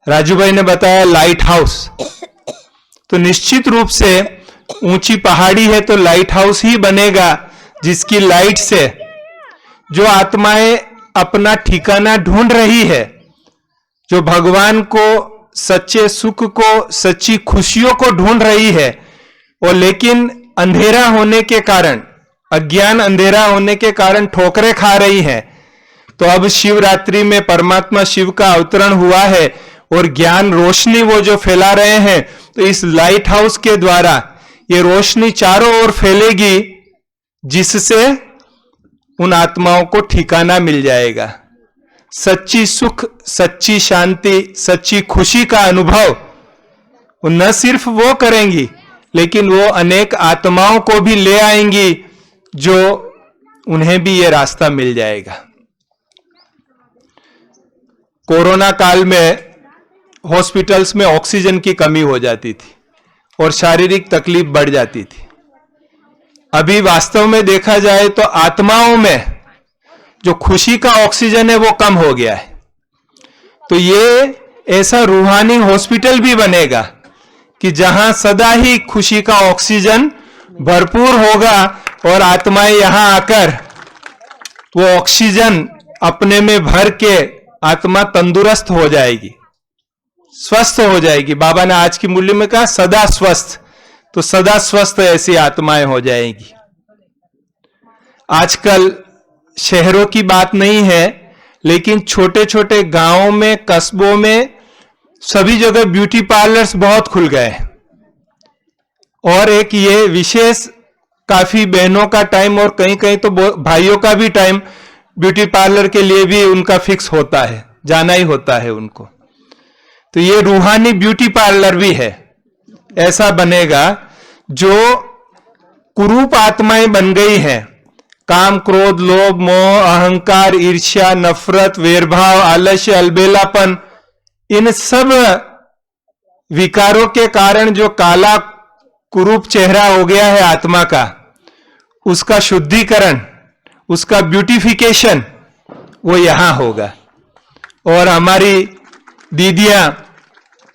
राजू भाई ने बताया लाइट हाउस, तो निश्चित रूप से ऊंची पहाड़ी है तो लाइट हाउस ही बनेगा, जिसकी लाइट से जो आत्माएं अपना ठिकाना ढूंढ रही है, जो भगवान को, सच्चे सुख को, सच्ची खुशियों को ढूंढ रही है, और लेकिन अंधेरा होने के कारण, अज्ञान अंधेरा होने के कारण ठोकरें खा रही है। तो अब शिवरात्रि में परमात्मा शिव का अवतरण हुआ है और ज्ञान रोशनी वो जो फैला रहे हैं, तो इस लाइट हाउस के द्वारा ये रोशनी चारों ओर फैलेगी, जिससे उन आत्माओं को ठिकाना मिल जाएगा। सच्ची सुख, सच्ची शांति, सच्ची खुशी का अनुभव वो न सिर्फ वो करेंगी, लेकिन वो अनेक आत्माओं को भी ले आएंगी, जो उन्हें भी ये रास्ता मिल जाएगा। कोरोना काल में हॉस्पिटल्स में ऑक्सीजन की कमी हो जाती थी और शारीरिक तकलीफ बढ़ जाती थी। अभी वास्तव में देखा जाए तो आत्माओं में जो खुशी का ऑक्सीजन है वो कम हो गया है। तो ये ऐसा रूहानी हॉस्पिटल भी बनेगा कि जहां सदा ही खुशी का ऑक्सीजन भरपूर होगा और आत्माएं यहां आकर वो ऑक्सीजन अपने में भर के आत्मा तंदुरुस्त हो जाएगी, स्वस्थ हो जाएगी। बाबा ने आज की मूल्य में कहा सदा स्वस्थ, तो सदा स्वस्थ ऐसी आत्माएं हो जाएगी। आजकल शहरों की बात नहीं है, लेकिन छोटे छोटे गांवों में, कस्बों में, सभी जगह ब्यूटी पार्लर्स बहुत खुल गए। और एक ये विशेष, काफी बहनों का टाइम और कहीं कहीं तो भाइयों का भी टाइम ब्यूटी पार्लर के लिए भी उनका फिक्स होता है, जाना ही होता है उनको। तो ये रूहानी ब्यूटी पार्लर भी है, ऐसा बनेगा जो कुरूप आत्माएं बन गई हैं। काम, क्रोध, लोभ, मोह, अहंकार, ईर्ष्या, नफरत, वेरभाव, आलस्य, अलबेलापन, इन सब विकारों के कारण जो काला कुरूप चेहरा हो गया है आत्मा का, उसका शुद्धिकरण, उसका ब्यूटिफिकेशन वो यहां होगा। और हमारी दीदियां,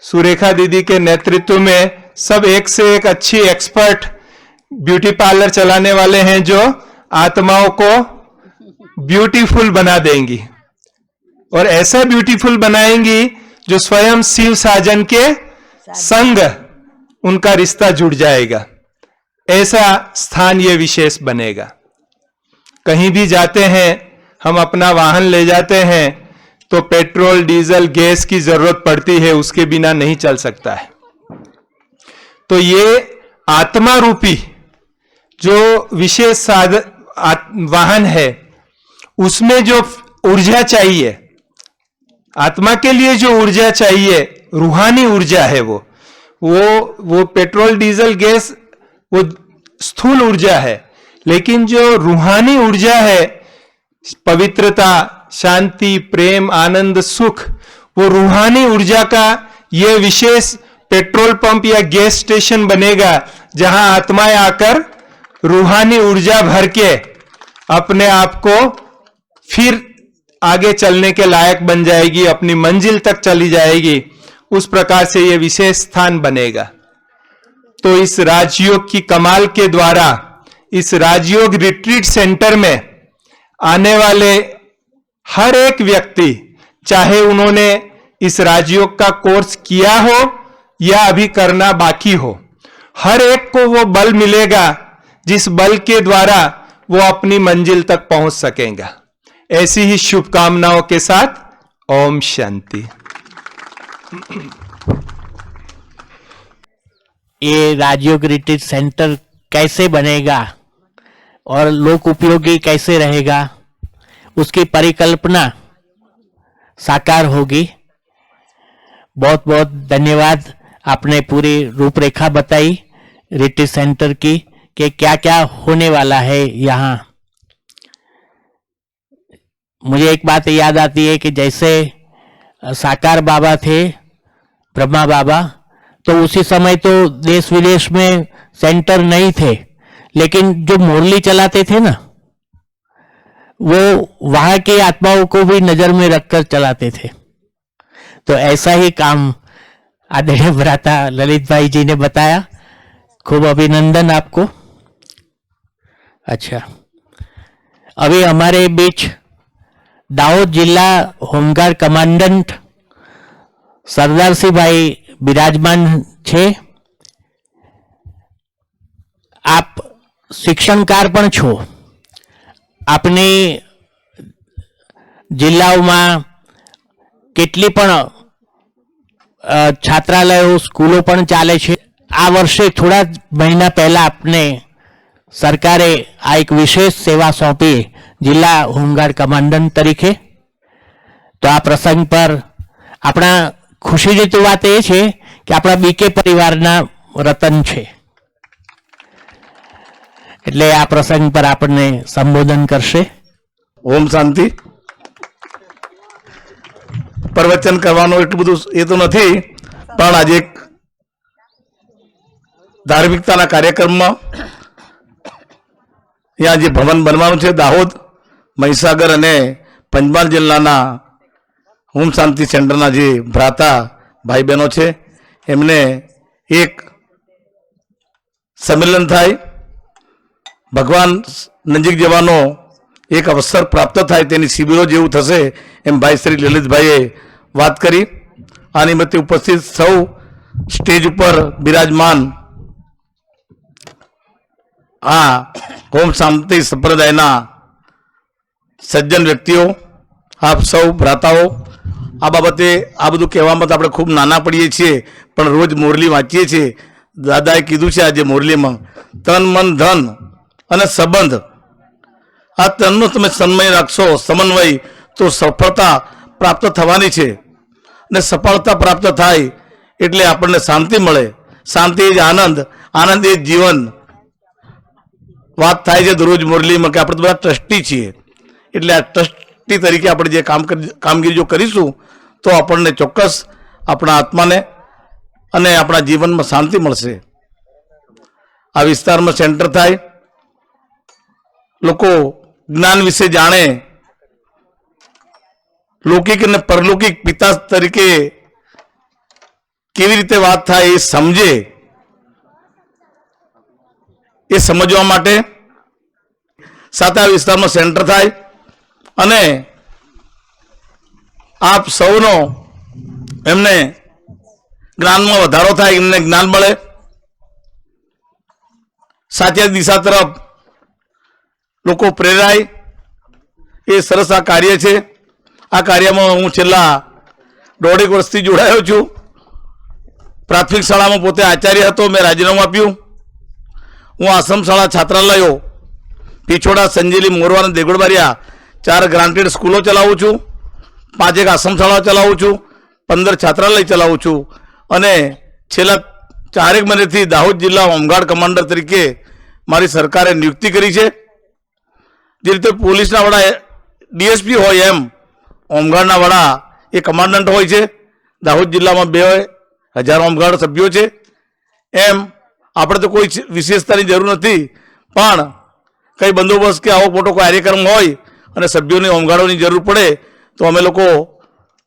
सुरेखा दीदी के नेतृत्व में सब एक से एक अच्छी एक्सपर्ट ब्यूटी पार्लर चलाने वाले हैं, जो आत्माओं को ब्यूटीफुल बना देंगी और ऐसा ब्यूटीफुल बनाएंगी जो स्वयं शिव साजन के संग उनका रिश्ता जुड़ जाएगा। ऐसा स्थान ये विशेष बनेगा। कहीं भी जाते हैं, हम अपना वाहन ले जाते हैं तो पेट्रोल, डीजल, गैस की जरूरत पड़ती है, उसके बिना नहीं चल सकता है। तो ये आत्मा रूपी जो विशेष वाहन है, उसमें जो ऊर्जा चाहिए, आत्मा के लिए जो ऊर्जा चाहिए, रूहानी ऊर्जा है, वो पेट्रोल, डीजल, गैस वो स्थूल ऊर्जा है, लेकिन जो रूहानी ऊर्जा है, पवित्रता, शांति, प्रेम, आनंद, सुख, वो रूहानी ऊर्जा का ये विशेष पेट्रोल पंप या गैस स्टेशन बनेगा, जहां आत्माएं आकर रूहानी ऊर्जा भर के अपने आप को फिर आगे चलने के लायक बन जाएगी, अपनी मंजिल तक चली जाएगी। उस प्रकार से यह विशेष स्थान बनेगा। तो इस राजयोग की कमाल के द्वारा, इस राजयोग रिट्रीट सेंटर में आने वाले हर एक व्यक्ति, चाहे उन्होंने इस राजयोग का कोर्स किया हो या अभी करना बाकी हो, हर एक को वो बल मिलेगा जिस बल के द्वारा वो अपनी मंजिल तक पहुंच सकेगा। ऐसी ही शुभकामनाओं के साथ ओम शांति। ये राजयोग रिट्रीट सेंटर कैसे बनेगा और लोक उपयोगी कैसे रहेगा, उसकी परिकल्पना साकार होगी। बहुत बहुत धन्यवाद, आपने पूरी रूपरेखा बताई रिट्रीट सेंटर की कि क्या क्या होने वाला है यहाँ। मुझे एक बात याद आती है कि जैसे साकार बाबा थे, ब्रह्मा बाबा, तो उसी समय तो देश विदेश में सेंटर नहीं थे, लेकिन जो मुरली चलाते थे ना, वो वहां की आत्माओं को भी नजर में रखकर चलाते थे। तो ऐसा ही काम आदरणीय भ्राता ललित भाई जी ने बताया। खूब अभिनंदन आपको। अच्छा, अभी हमारे बीच दाहोद जिला होमगार्ड कमांडન્ટ સરદારસિંહ ભાઈ બિરાજમાન છે। આપ શિક્ષણકાર પણ છો। આપની જિલ્લાઓમાં કેટલી પણ છાત્રાલયો સ્કૂલો પણ ચાલે છે। આ વર્ષે થોડા મહિના પહેલા આપને સરકારે આ એક વિશેષ સેવા સોંપી જિલ્લા હોમગાર્ડ કમાન્ડન્ટ તરીકે। તો આ પ્રસંગ પર આપણા ખુશીની તો વાત એ છે કે આપણા બીકે પરિવારના રતન છે, એટલે આ પ્રસંગ પર આપણને સંબોધન કરશે। ઓમ શાંતિ। પ્રવચન કરવાનો એટલું બધું એ તો નથી, પણ આજે એક ધાર્મિકતાના કાર્યક્રમમાં ત્યાં જે ભવન બનવાનું છે દાહોદ, મહીસાગર અને પંચમહાલ જિલ્લાના હોમ શાંતિ સેન્ટરના જે ભ્રાતા ભાઈ બહેનો છે એમને એક સંમેલન થાય, ભગવાન નજીક જવાનો એક અવસર પ્રાપ્ત થાય તેની શિબિરો જેવું થશે એમ ભાઈ શ્રી લલિતભાઈએ વાત કરી। આ નિમિત્તે ઉપસ્થિત સૌ સ્ટેજ ઉપર બિરાજમાન આ હોમ શાંતિ સંપ્રદાયના સજ્જન વ્યક્તિઓ, આપ સૌ ભ્રાતાઓ, આ બાબતે આ બધું કહેવામાં તો આપણે ખૂબ નાના પડીએ છીએ, પણ રોજ મુરલી વાંચીએ છીએ। દાદાએ કીધું છે આજે મુરલીમાં તન મન ધન અને સંબંધ, આ તનનો તમે સન્મય રાખશો, સમન્વય, તો સફળતા પ્રાપ્ત થવાની છે। અને સફળતા પ્રાપ્ત થાય એટલે આપણને શાંતિ મળે। શાંતિ એ જ આનંદ, આનંદ એ જ જીવન। વાત થાય છે દરરોજ મુરલીમાં કે આપણે તો બધા ટ્રસ્ટી છીએ, એટલે આ ટ્રસ્ટી તરીકે આપણે જે કામગીરી જો કરીશું તો આપણને ચોક્કસ આપણા આત્માને અને આપણા જીવનમાં શાંતિ મળશે। આ વિસ્તારમાં સેન્ટર થાય, લોકો જ્ઞાન વિશે જાણે, લૌકિક અને પરલૌકિક પિતા તરીકે કેવી રીતે વાત થાય એ સમજે, એ સમજવા માટે સાથે આ વિસ્તારમાં સેન્ટર થાય અને આપ સૌનો એમને જ્ઞાનમાં વધારો થાય, એમને જ્ઞાન મળે, સાચી દિશા તરફ લોકો પ્રેરાય, એ સરસ આ કાર્ય છે। આ કાર્યમાં હું છેલ્લા 1.5 વર્ષથી જોડાયો છું। પ્રાથમિક શાળામાં પોતે આચાર્ય હતો, મેં રાજીનામું આપ્યું। હું આશ્રમ શાળા છાત્રાલયો પીછોડા, સંજેલી, મોરવા અને દેગોડબારિયા 4 ગ્રાન્ટેડ સ્કૂલો ચલાવું છું, 5 એક આશ્રમ શાળા ચલાવું છું, 15 છાત્રાલય ચલાવું છું અને છેલ્લા 4 મહિનાથી દાહોદ જિલ્લા હોમગાર્ડ કમાન્ડર તરીકે મારી સરકારે નિયુક્તિ કરી છે। જે રીતે પોલીસના વડા ડીએસપી હોય એમ હોમગાર્ડના વડા એ કમાન્ડન્ટ હોય છે। દાહોદ જિલ્લામાં 2000 હોમગાર્ડ સભ્યો છે। એમ આપણે તો કોઈ વિશેષતાની જરૂર નથી, પણ કંઈ બંદોબસ્ત કે આવો મોટો કાર્યક્રમ હોય અને સભ્યોની હોમગાર્ડોની જરૂર પડે તો અમે લોકો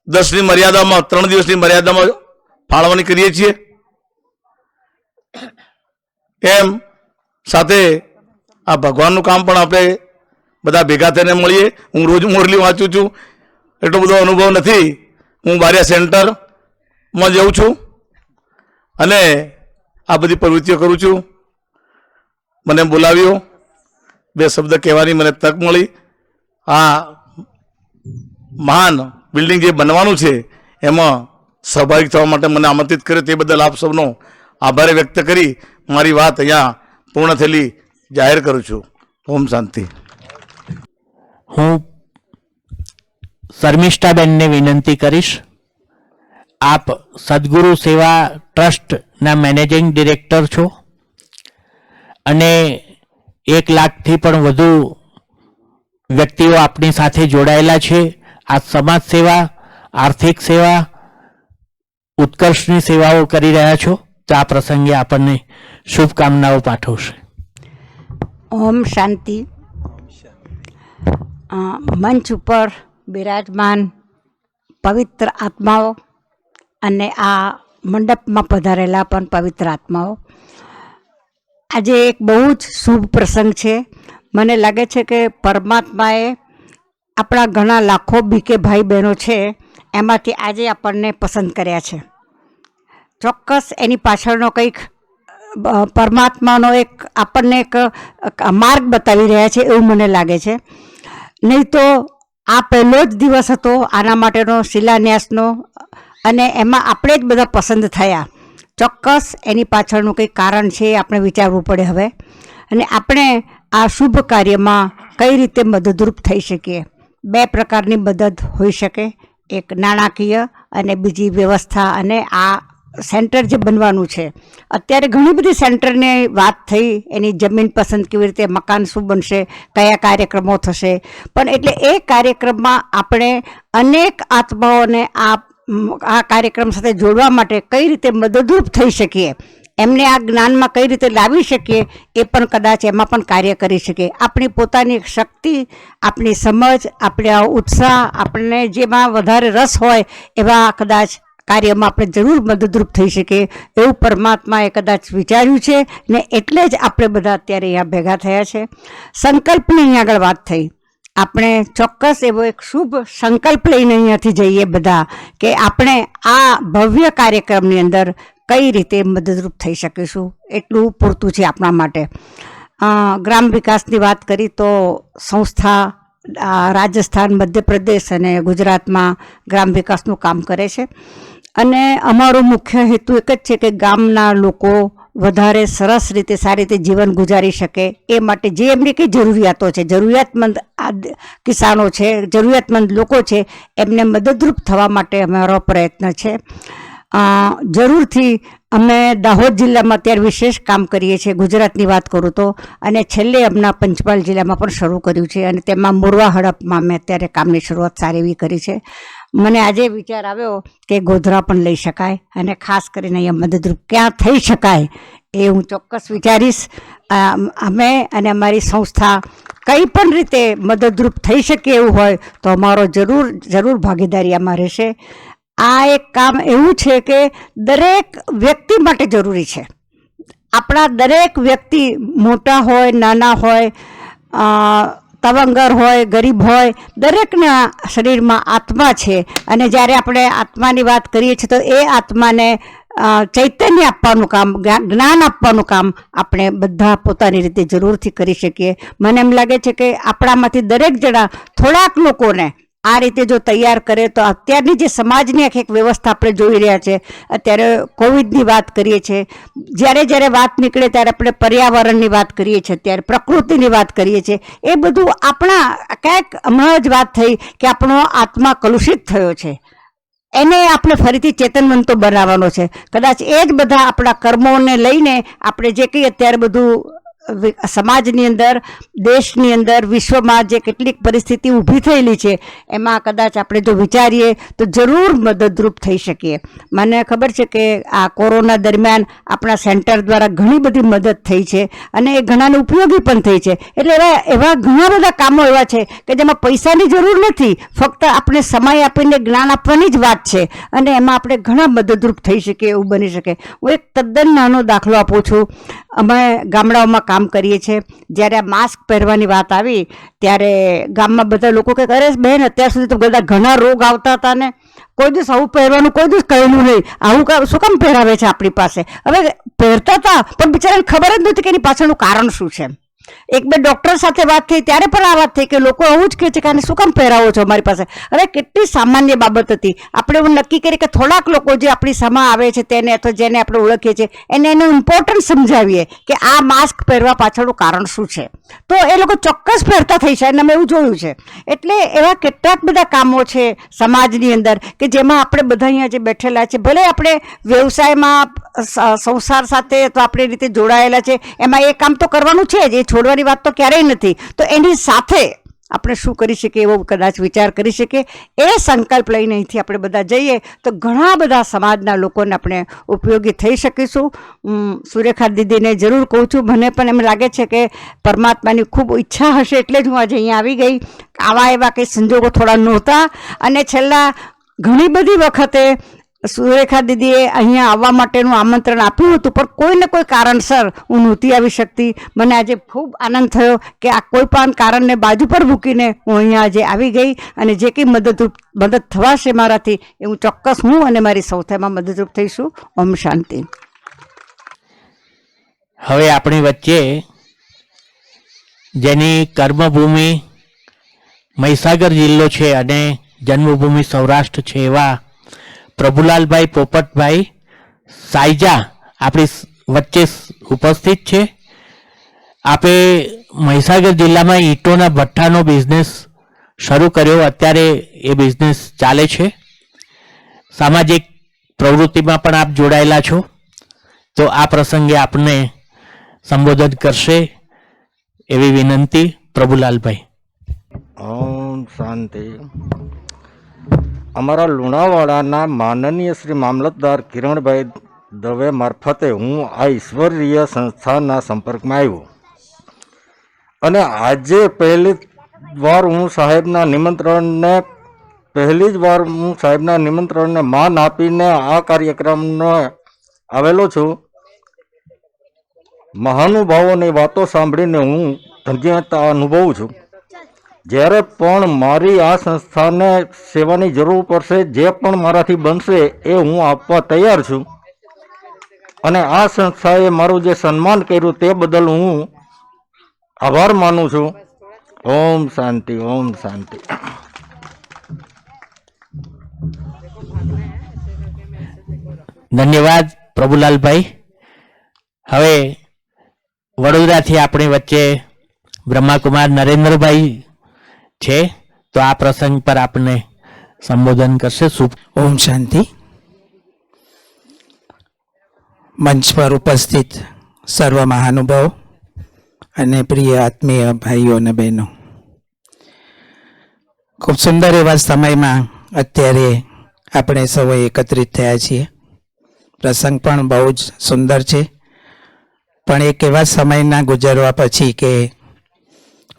10ની મર્યાદામાં, 3 દિવસની મર્યાદામાં ફાળવણી કરીએ છીએ। એમ સાથે આ ભગવાનનું કામ પણ આપણે બધા ભેગા થઈને મળીએ। હું રોજ મુરલી વાંચું છું, એટલો બધો અનુભવ નથી। હું બારિયા સેન્ટરમાં જાઉં છું અને આ બધી પ્રવૃત્તિઓ કરું છું। મને બોલાવ્યો, 2 શબ્દ કહેવાની મને તક મળી। આ મહાન બિલ્ડિંગ જે બનવાનું છે એમાં સહભાગી થવા માટે મને આમંત્રિત કર્યો, તે બદલ આપ સૌનો આભાર વ્યક્ત કરી મારી વાત અહીંયા પૂર્ણ થયેલી જાહેર કરું છું। ઓમ શાંતિ। હું શર્મિષ્ઠાબેનને વિનંતી કરીશ. આપ સદગુરુ સેવા ટ્રસ્ટના મેનેજિંગ ડિરેક્ટર છો અને 1 લાખથી પણ વધુ વ્યક્તિઓ આપની સાથે જોડાયેલા છે. આ સમાજ સેવા, આર્થિક સેવા, ઉત્કર્ષની સેવાઓ કરી રહ્યા છો, તો આ પ્રસંગે આપણને શુભકામનાઓ પાઠવશે. ઓમ શાંતિ. મંચ ઉપર બિરાજમાન પવિત્ર આત્માઓ અને આ મંડપમાં પધારેલા પણ પવિત્ર આત્માઓ, આજે એક બહુ જ શુભ પ્રસંગ છે. મને લાગે છે કે પરમાત્માએ આપણા ઘણા લાખો બીકે ભાઈ બહેનો છે એમાંથી આજે આપણને પસંદ કર્યા છે. ચોક્કસ એની પાછળનો કંઈક પરમાત્માનો એક આપણને એક માર્ગ બતાવી રહ્યા છે એવું મને લાગે છે. નહીં તો આ પહેલો જ દિવસ હતો આના માટેનો શિલાન્યાસનો, અને એમાં આપણે જ બધા પસંદ થયા. ચોક્કસ એની પાછળનું કંઈક કારણ છે, આપણે વિચારવું પડે હવે. અને આપણે આ શુભ કાર્યમાં કઈ રીતે મદદરૂપ થઈ શકીએ. 2 પ્રકારની મદદ હોઈ શકે, એક નાણાકીય અને બીજી વ્યવસ્થા. અને આ સેન્ટર જે બનવાનું છે, અત્યારે ઘણી બધી સેન્ટરની વાત થઈ, એની જમીન પસંદ કેવી રીતે, મકાન શું બનશે, કયા કાર્યક્રમો થશે. પણ એટલે એ કાર્યક્રમમાં આપણે અનેક આત્માઓને આ કાર્યક્રમ સાથે જોડવા માટે કઈ રીતે મદદરૂપ થઈ શકીએ, એમને આ જ્ઞાનમાં કઈ રીતે લાવી શકીએ, એ પણ કદાચ એમાં પણ કાર્ય કરી શકીએ. આપણી પોતાની શક્તિ, આપણી સમજ, આપણો ઉત્સાહ, આપણને જેમાં વધારે રસ હોય એવા કદાચ કાર્યમાં આપણે જરૂર મદદરૂપ થઈ શકીએ એવું પરમાત્માએ કદાચ વિચાર્યું છે ને એટલે જ આપણે બધા અત્યારે અહીંયા ભેગા થયા છે. સંકલ્પની અહીંયા આગળ વાત થઈ. આપણે ચોક્કસ એવો એક શુભ સંકલ્પ લઈને અહીંયાથી જઈએ બધા કે આપણે આ ભવ્ય કાર્યક્રમની અંદર કઈ રીતે મદદરૂપ થઈ શકીશું. એટલું પૂરતું છે આપણા માટે. ગ્રામ વિકાસની વાત કરી તો સંસ્થા રાજસ્થાન, મધ્યપ્રદેશ અને ગુજરાતમાં ગ્રામ વિકાસનું કામ કરે છે. અને અમારો મુખ્ય હેતુ એક જ છે કે ગામના લોકો વધારે સરસ રીતે, સારી રીતે જીવન ગુજારી શકે એ માટે જે એમની કંઈ જરૂરિયાતો છે, જરૂરિયાતમંદ કિસાનો છે, જરૂરિયાતમંદ લોકો છે, એમને મદદરૂપ થવા માટે અમારો પ્રયત્ન છે. જરૂરથી અમે દાહોદ જિલ્લામાં અત્યારે વિશેષ કામ કરીએ છીએ, ગુજરાતની વાત કરું તો. અને છેલ્લે હમણાં પંચમહાલ જિલ્લામાં પણ શરૂ કર્યું છે અને તેમાં મોરવા હડપમાં મેં અત્યારે કામની શરૂઆત સારી એવી કરી છે. મને આજે વિચાર આવ્યો કે ગોધરા પણ લઈ શકાય અને ખાસ કરીને અહીંયા મદદરૂપ ક્યાં થઈ શકાય એ હું ચોક્કસ વિચારીશ. અમે અને અમારી સંસ્થા કંઈ પણ રીતે મદદરૂપ થઈ શકે એવું હોય તો અમારો જરૂર ભાગીદારી આમાં રહેશે. આ એક કામ એવું છે કે દરેક વ્યક્તિ માટે જરૂરી છે. આપણા દરેક વ્યક્તિ, મોટા હોય, નાના હોય, તવંગર હોય, ગરીબ હોય, દરેકના શરીરમાં આત્મા છે. અને જ્યારે આપણે આત્માની વાત કરીએ છીએ તો એ આત્માને ચૈતન્ય આપવાનું કામ, જ્ઞાન આપવાનું કામ આપણે બધા પોતાની રીતે જરૂરથી કરી શકીએ. મને એમ લાગે છે કે આપણામાંથી દરેક જણા થોડાક લોકોને આ રીતે જો તૈયાર કરે તો અત્યારની જે સમાજની આખી એક વ્યવસ્થા આપણે જોઈ રહ્યા છે, અત્યારે કોવિડની વાત કરીએ છીએ, જ્યારે વાત નીકળે ત્યારે આપણે પર્યાવરણની વાત કરીએ છીએ, ત્યારે પ્રકૃતિની વાત કરીએ છીએ, એ બધું આપણા ક્યાંક હમણાં જ વાત થઈ કે આપણો આત્મા કલુષિત થયો છે, એને આપણે ફરીથી ચેતનવંતો બનાવવાનો છે. કદાચ એ જ બધા આપણા કર્મોને લઈને આપણે જે કંઈ અત્યારે બધું સમાજની અંદર, દેશની અંદર, વિશ્વમાં જે કેટલીક પરિસ્થિતિ ઊભી થયેલી છે એમાં કદાચ આપણે જો વિચારીએ તો જરૂર મદદરૂપ થઈ શકીએ. મને ખબર છે કે આ કોરોના દરમિયાન આપણા સેન્ટર દ્વારા ઘણી બધી મદદ થઈ છે અને એ ઘણાને ઉપયોગી પણ થઈ છે. એટલે એવા ઘણા બધા કામો એવા છે કે જેમાં પૈસાની જરૂર નથી, ફક્ત આપણે સમય આપીને જ્ઞાન આપવાની જ વાત છે અને એમાં આપણે ઘણા મદદરૂપ થઈ શકીએ એવું બની શકે. હું એક તદ્દન નાનો દાખલો આપું છું. અમે ગામડાઓમાં કામ કરીએ છીએ. જ્યારે આ માસ્ક પહેરવાની વાત આવી ત્યારે ગામમાં બધા લોકો કે અરે બહેન, અત્યાર સુધી તો બધા ઘણા રોગ આવતા હતા ને કોઈ દિવસ આવું પહેરવાનું કોઈ દિવસ કહેલું નહીં, આવું શું કામ પહેરાવે છે આપણી પાસે. હવે પહેરતા હતા પણ બિચારાને ખબર જ નહોતી કે એની પાછળનું કારણ શું છે. એક બે ડૉક્ટર સાથે વાત થઈ ત્યારે પણ આ વાત થઈ કે લોકો એવું જ કહે છે કે આને શું કામ પહેરાવો છો અમારી પાસે. અરે કેટલી સામાન્ય બાબત હતી. આપણે એવું નક્કી કરીએ કે થોડાક લોકો જે આપણી સામે આવે છે તેને અથવા જેને આપણે ઓળખીએ છીએ એને એનું ઇમ્પોર્ટન્સ સમજાવીએ કે આ માસ્ક પહેરવા પાછળનું કારણ શું છે, તો એ લોકો ચોક્કસ પહેરતા થઈ જાય. અને અમે એવું જોયું છે. એટલે એવા કેટલાક બધા કામો છે સમાજની અંદર કે જેમાં આપણે બધા અહીંયા જે બેઠેલા છે, ભલે આપણે વ્યવસાયમાં સંસાર સાથે તો આપણી રીતે જોડાયેલા છે, એમાં એ કામ તો કરવાનું છે જ, એ છોડવાની વાત તો ક્યારેય નથી. તો એની સાથે આપણે શું કરી શકીએ એવો કદાચ વિચાર કરી શકીએ. એ સંકલ્પ લઈને અહીંથી આપણે બધા જઈએ તો ઘણા બધા સમાજના લોકોને આપણે ઉપયોગી થઈ શકીશું. સુરેખા દીદીને જરૂર કહું છું, મને પણ એમ લાગે છે કે પરમાત્માની ખૂબ ઈચ્છા હશે એટલે જ હું આજે અહીંયા આવી ગઈ. આવા એવા કંઈ સંજોગો થોડા નહોતા અને છેલ્લા ઘણી બધી વખતે સુરેખા દીદીએ અહીંયા આવવા માટેનું આમંત્રણ આપ્યું હતું, પણ કોઈ ને કોઈ કારણસર હું નહોતી આવી શકતી. મને આજે ખૂબ આનંદ થયો કે આ કોઈ પણ કારણને બાજુ પર મૂકીને હું અહીંયા આજે આવી ગઈ અને જે કંઈ મદદ થવાશે મારાથી એ હું ચોક્કસ હું અને મારી સૌથામાં મદદરૂપ થઈશું. ઓમ શાંતિ. હવે આપણી વચ્ચે જેની કર્મભૂમિ મહીસાગર જિલ્લો છે અને જન્મભૂમિ સૌરાષ્ટ્ર છે એવા પ્રભુલાલભાઈ પોપટભાઈ સાયજા આપણી વચ્ચે ઉપસ્થિત છે. આપે મહીસાગર જિલ્લામાં ઈંટોના ભઠ્ઠાનો બિઝનેસ શરૂ કર્યો, અત્યારે એ બિઝનેસ ચાલે છે. સામાજિક પ્રવૃત્તિમાં પણ આપ જોડાયેલા છો, તો આ પ્રસંગે આપને સંબોધન કરશે એવી વિનંતી. પ્રભુલાલભાઈ. ઓમ શાંતિ. અમારા લુણાવાડાના માનનીય શ્રી મામલતદાર કિરણભાઈ દવે મારફતે હું આ ઈશ્વરીય સંસ્થાના સંપર્કમાં આવ્યો અને આજે પહેલી જ વાર હું સાહેબના નિમંત્રણને માન આપીને આ કાર્યક્રમનો આવેલો છું. મહાનુભાવોની વાતો સાંભળીને હું ધન્યતા અનુભવું છું. જ્યારે પણ મારી આ સંસ્થાને સેવાની જરૂર પડશે, જે પણ મારાથી બનશે એ હું આપવા તૈયાર છું. અને આ સંસ્થાએ મારું જે સન્માન કર્યું તે બદલ હું આભાર માનું છું. ઓમ શાંતિ. ઓમ શાંતિ. ધન્યવાદ પ્રભુલાલભાઈ. હવે વડોદરાથી આપણી વચ્ચે બ્રહ્માકુમાર નરેન્દ્રભાઈ છે, તો આ પ્રસંગ પર આપને સંબોધન કરશે. શુભ. ઓમ શાંતિ. મંચ પર ઉપસ્થિત સર્વ મહાનુભાવો અને પ્રિય આત્મીય ભાઈઓ અને બહેનો, ખૂબ સુંદર એવા સમયમાં અત્યારે આપણે સૌ એકત્રિત થયા છીએ. પ્રસંગ પણ બહુ જ સુંદર છે, પણ એક એવા સમયના ગુજરવા પછી કે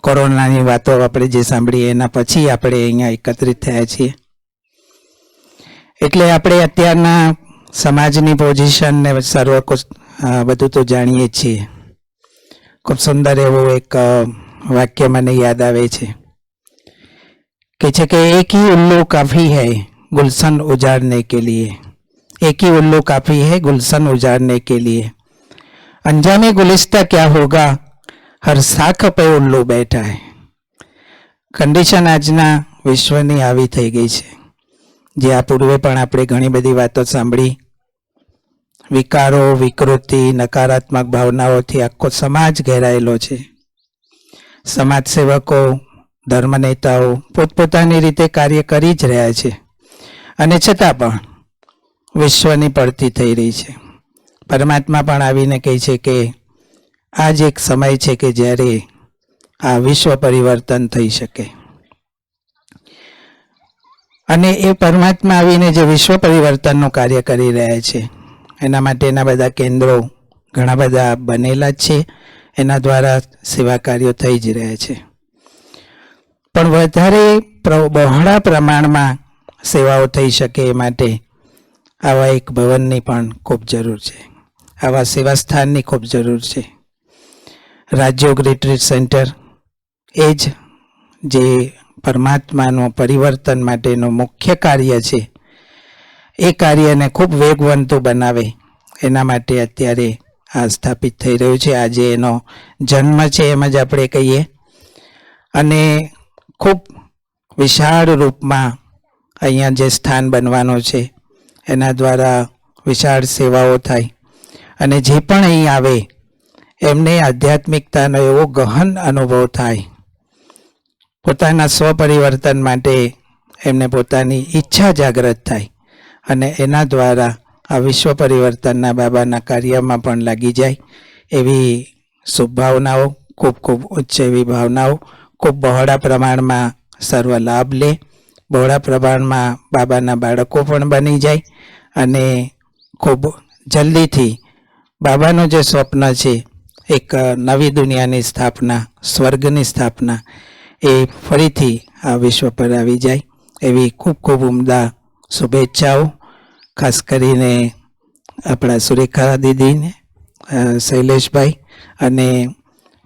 કોરોનાની વાતો આપણે જે સાંભળીએ એના પછી આપણે અહીંયા એકત્રિત થયા છીએ. એટલે આપણે અત્યારના સમાજની પોઝિશન ને સર્વ બધું તો જાણીએ જ છીએ. ખૂબ સુંદર એવું એક વાક્ય મને યાદ આવે છે કે એક ही उल्लू काफ़ी है गुलशन उजाड़ने के लिए, एक ही उल्लू काफ़ी है गुलशन उजाड़ने के लिए, अंजामे गुलिस्ता क्या होगा हर શાખ પે ઉલ્લુ બેઠા હૈ. કન્ડિશન આજના વિશ્વની આવી થઈ ગઈ છે, જે આ પૂર્વે પણ આપણે ઘણી બધી વાતો સાંભળી. વિકારો, વિકૃતિ, નકારાત્મક ભાવનાઓથી આખો સમાજ ઘેરાયેલો છે. સમાજ સેવકો, ધર્મ નેતાઓ પોતપોતાની રીતે કાર્ય કરી જ રહ્યા છે અને છતાં પણ વિશ્વની પડતી થઈ રહી છે. પરમાત્મા પણ આવીને કહે છે કે આ જ એક સમય છે કે જ્યારે આ વિશ્વ પરિવર્તન થઈ શકે. અને એ પરમાત્મા આવીને જે વિશ્વ પરિવર્તનનું કાર્ય કરી રહ્યા છે એના માટેના બધા કેન્દ્રો ઘણા બધા બનેલા જ છે, એના દ્વારા સેવા કાર્યો થઈ જ રહ્યા છે. પણ વધારે બહોળા પ્રમાણમાં સેવાઓ થઈ શકે એ માટે આવા એક ભવનની પણ ખૂબ જરૂર છે, આવા સેવા સ્થાનની ખૂબ જરૂર છે. રાજયોગ રિટ્રીટ સેન્ટર એ જ જે પરમાત્માનું પરિવર્તન માટેનું મુખ્ય કાર્ય છે, એ કાર્યને ખૂબ વેગવંતું બનાવે એના માટે અત્યારે આ સ્થાપિત થઈ રહ્યું છે. આજે એનો જન્મ છે એમ જ આપણે કહીએ. અને ખૂબ વિશાળ રૂપમાં અહીંયા જે સ્થાન બનવાનું છે એના દ્વારા વિશાળ સેવાઓ થાય અને જે પણ અહીં આવે એમને આધ્યાત્મિકતાનો એવો ગહન અનુભવ થાય. પોતાના સ્વપરિવર્તન માટે એમને પોતાની ઈચ્છા જાગૃત થાય અને એના દ્વારા આ વિશ્વ પરિવર્તનના બાબાના કાર્યમાં પણ લાગી જાય એવી શુભ ભાવનાઓ, ખૂબ ખૂબ ઉચ્ચ એવી ભાવનાઓ, ખૂબ બહોળા પ્રમાણમાં સર્વ લાભ લે, બહોળા પ્રમાણમાં બાબાના બાળકો પણ બની જાય અને ખૂબ જલ્દીથી બાબાનું જે સ્વપ્ન છે એક નવી દુનિયાની સ્થાપના, સ્વર્ગની સ્થાપના, એ ફરીથી આ વિશ્વ પર આવી જાય એવી ખૂબ ખૂબ ઉમદા શુભેચ્છાઓ. ખાસ કરીને આપણા સુરેખા દીદીને, શૈલેષભાઈ અને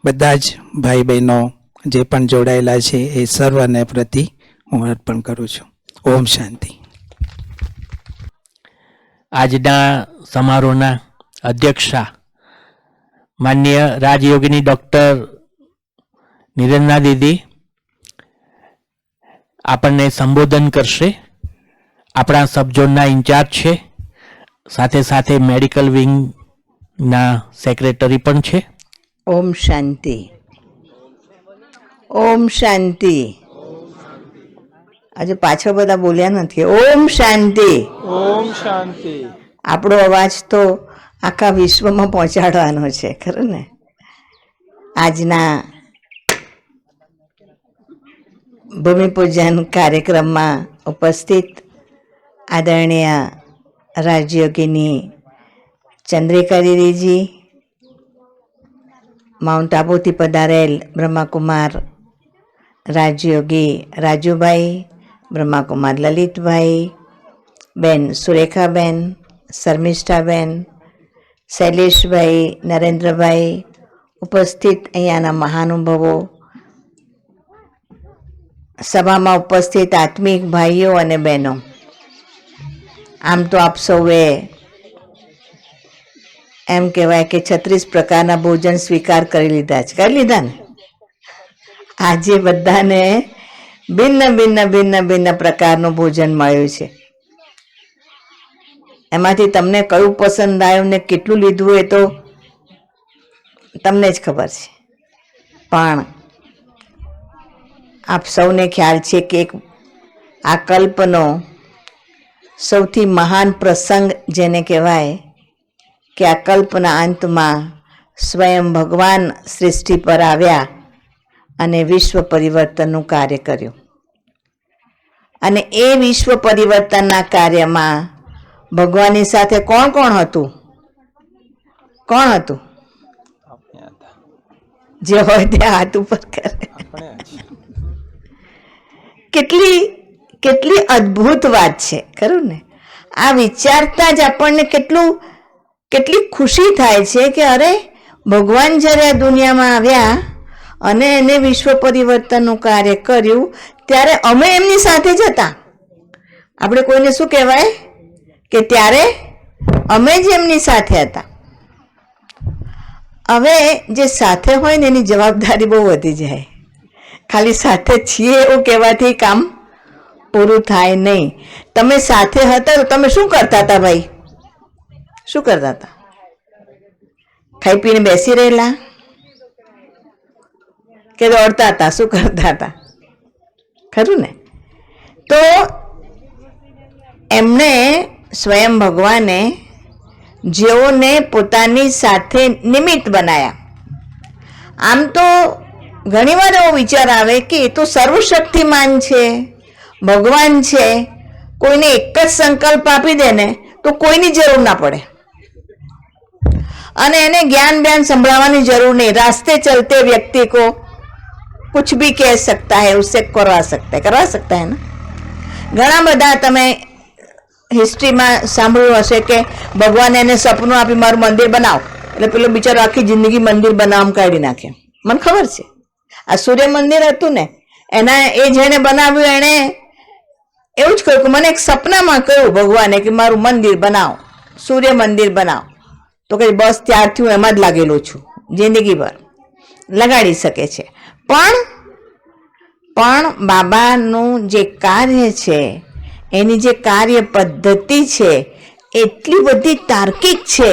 બધા જ ભાઈ બહેનો જે પણ જોડાયેલા છે એ સર્વને પ્રતિ હું અર્પણ કરું છું. ઓમ શાંતિ. આજના સમારોહના અધ્યક્ષા માન્ય રાજયોગિની ડૉક્ટર નિરંજના દીદી આપણને સંબોધન કરશે. આપણા સબઝોનના ઇન્ચાર્જ છે, સાથે સાથે મેડિકલ વિંગના સેક્રેટરી પણ છે. ઓમ શાંતિ. ઓમ શાંતિ. આજે પાછળ બધા બોલ્યા નથી. ઓમ શાંતિ. ओम शांति. આપણો અવાજ તો આખા વિશ્વમાં પહોંચાડવાનો છે, ખરું ને? આજના ભૂમિપૂજન કાર્યક્રમમાં ઉપસ્થિત આદરણીય રાજયોગિની ચંદ્રિકા દીદીજી, માઉન્ટ આબુથી પધારેલ બ્રહ્માકુમાર રાજયોગી રાજુભાઈ, બ્રહ્માકુમાર લલિતભાઈ, બેન સુરેખાબેન, શર્મિષ્ઠાબેન, શૈલેષભાઈ, નરેન્દ્રભાઈ, ઉપસ્થિત અહીંયાના મહાનુભાવો, સભામાં ઉપસ્થિત આત્મિક ભાઈઓ અને બહેનો, આમ તો આપ સૌએ એમ કહેવાય કે 36 પ્રકારના ભોજન સ્વીકાર કરી લીધા છે. કરી લીધા ને? આજે બધાને ભિન્ન ભિન્ન ભિન્ન ભિન્ન પ્રકારનું ભોજન મળ્યું છે. એમાંથી તમને કયું પસંદ આવ્યું ને કેટલું લીધું એ તો તમને જ ખબર છે. પણ આપ સૌને ખ્યાલ છે કે આ કલ્પનો સૌથી મહાન પ્રસંગ જેને કહેવાય કે આ કલ્પના અંતમાં સ્વયં ભગવાન સૃષ્ટિ પર આવ્યા અને વિશ્વ પરિવર્તનનું કાર્ય કર્યું. અને એ વિશ્વ પરિવર્તનના કાર્યમાં ભગવાનની સાથે કોણ કોણ હતું? કોણ હતું? જે હોય તે હાથ ઉપર કરે. કેટલી કેટલી અદ્ભુત વાત છે, ખરું ને? આ વિચારતા જ આપણને કેટલી ખુશી થાય છે કે અરે ભગવાન જ્યારે આ દુનિયામાં આવ્યા અને એને વિશ્વ પરિવર્તનનું કાર્ય કર્યું ત્યારે અમે એમની સાથે જ હતા. આપણે કોઈને શું કહેવાય કે ત્યારે અમે જ એમની સાથે હતા. હવે જે સાથે હોય ને એની જવાબદારી બહુ વધી જાય. ખાલી સાથે છીએ એવું કહેવાથી કામ પૂરું થાય નહીં. તમે સાથે હતા તો તમે શું કરતા હતા ભાઈ? શું કરતા હતા? ખાઈ પીને બેસી રહેલા કે દોડતા હતા? શું કરતા હતા? ખરું ને? તો એમણે સ્વયં ભગવાને જેઓને પોતાની સાથે નિમિત્ત બનાયા. આમ તો ઘણીવાર એવો વિચાર આવે કે એ તો સર્વશક્તિમાન છે, ભગવાન છે, કોઈને એક જ સંકલ્પ આપી દે ને તો કોઈની જરૂર ના પડે અને એને જ્ઞાન જ્ઞાન સંભળાવવાની જરૂર નહીં. रास्ते चलते व्यक्ति को कुछ भी कह सकता है, उससे करवा सकता है ना. ઘણા બધા તમે હિસ્ટ્રીમાં સાંભળ્યું હશે કે ભગવાન એને સપનું આપી મારું મંદિર બનાવ, એટલે પેલો બિચારો આખી જિંદગી મંદિર બનાવવામાં કાઢી નાખે. મને ખબર છે આ સૂર્ય મંદિર હતું ને એના એ જેને બનાવ્યું એણે એવું જ કહ્યું કે મને એક સપનામાં કહ્યું ભગવાને કે મારું મંદિર બનાવ, સૂર્ય મંદિર બનાવ. તો કે બસ ત્યારથી હું એમાં જ લાગેલો છું, જિંદગીભર લગાડી શકે છે. પણ બાબાનું જે કાર્ય છે, એની જે કાર્ય પદ્ધતિ છે એટલી બધી તાર્કિક છે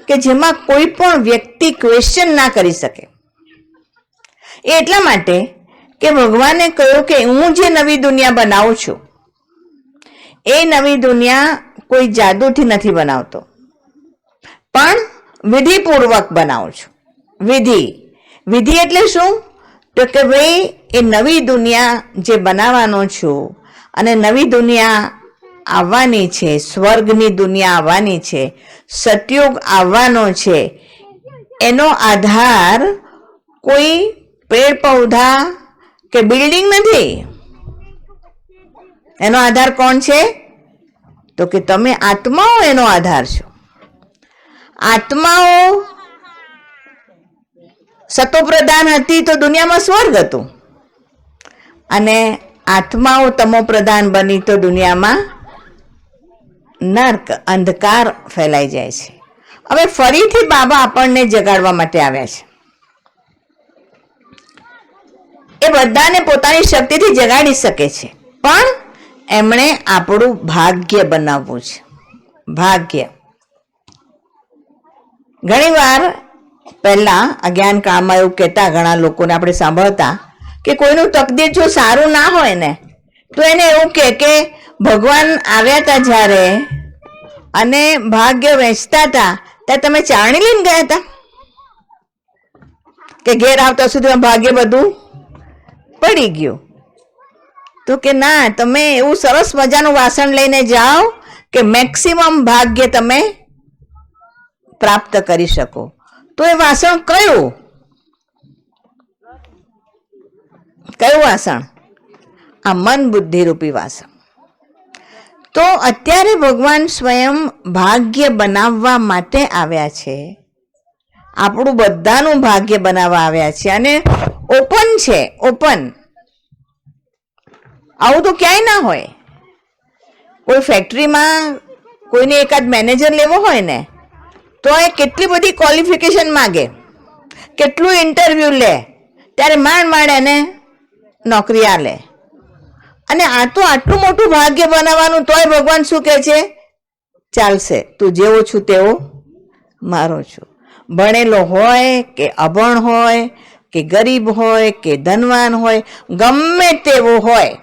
કે જેમાં કોઈ પણ વ્યક્તિ ક્વેશ્ચન ના કરી શકે. એ એટલા માટે કે ભગવાને કહ્યું કે હું જે નવી દુનિયા બનાવું છું એ નવી દુનિયા કોઈ જાદુથી નથી બનાવતો, પણ વિધિપૂર્વક બનાવું છું. વિધિ એટલે શું? તો કે ભાઈ એ નવી દુનિયા જે બનાવવાનો છું અને નવી દુનિયા આવવાની છે, સ્વર્ગની દુનિયા આવવાની છે, સતયુગ આવવાનો છે, એનો આધાર કોઈ પેડ પૌધા કે બિલ્ડિંગ નથી. એનો આધાર કોણ છે? તો કે તમે આત્માઓ એનો આધાર છો. આત્માઓ સતોપ્રધાન હતી તો દુનિયામાં સ્વર્ગ હતું, અને આત્માઓ તમો પ્રધાન બની તો દુનિયામાં નર્ક, અંધકાર ફેલાઈ જાય છે. હવે ફરીથી બાબા આપણને જગાડવા માટે આવ્યા છે. એ બધાને પોતાની શક્તિથી જગાડી શકે છે, પણ એમણે આપણું ભાગ્ય બનાવવું છે. ભાગ્ય ઘણીવાર પહેલા અજ્ઞાન કાળમાં એવું કહેતા, ઘણા લોકોને આપણે સાંભળતા કે કોઈનું તકદીર જો સારું ના હોય ને તો એને એવું કે ભગવાન આવ્યા હતા જ્યારે અને ભાગ્ય વહેંચતા હતા ત્યારે તમે ચારણી લઈને ગયા હતા કે ઘેર આવતા સુધી ભાગ્ય બધું પડી ગયું. તો કે ના, તમે એવું સરસ મજાનું વાસણ લઈને જાઓ કે મેક્સિમમ ભાગ્ય તમે પ્રાપ્ત કરી શકો. તો એ વાસણ કયું વાસણ? આ મન બુદ્ધિ રૂપી વાસણ. તો અત્યારે ભગવાન સ્વયં ભાગ્ય બનાવવા માટે આવ્યા છે, આપણું બધાનું ભાગ્ય બનાવવા આવ્યા છે, અને ઓપન છે. ઓપન આવું તો ક્યાંય ના હોય. કોઈ ફેક્ટરીમાં કોઈને એકાદ મેનેજર લેવો હોય ને તો એ કેટલી બધી ક્વોલિફિકેશન માગે, કેટલું ઇન્ટરવ્યુ લે, ત્યારે માંડ એને નોકરી આલે. અને આ તો આટલું મોટું ભાગ્ય બનાવવાનું, તોય ભગવાન શું કહે છે? ચાલશે, તું જેવો છું તેવો મારો છું. ભણેલો હોય કે અભણ હોય કે ગરીબ હોય કે ધનવાન હોય, ગમે તેવો હોય,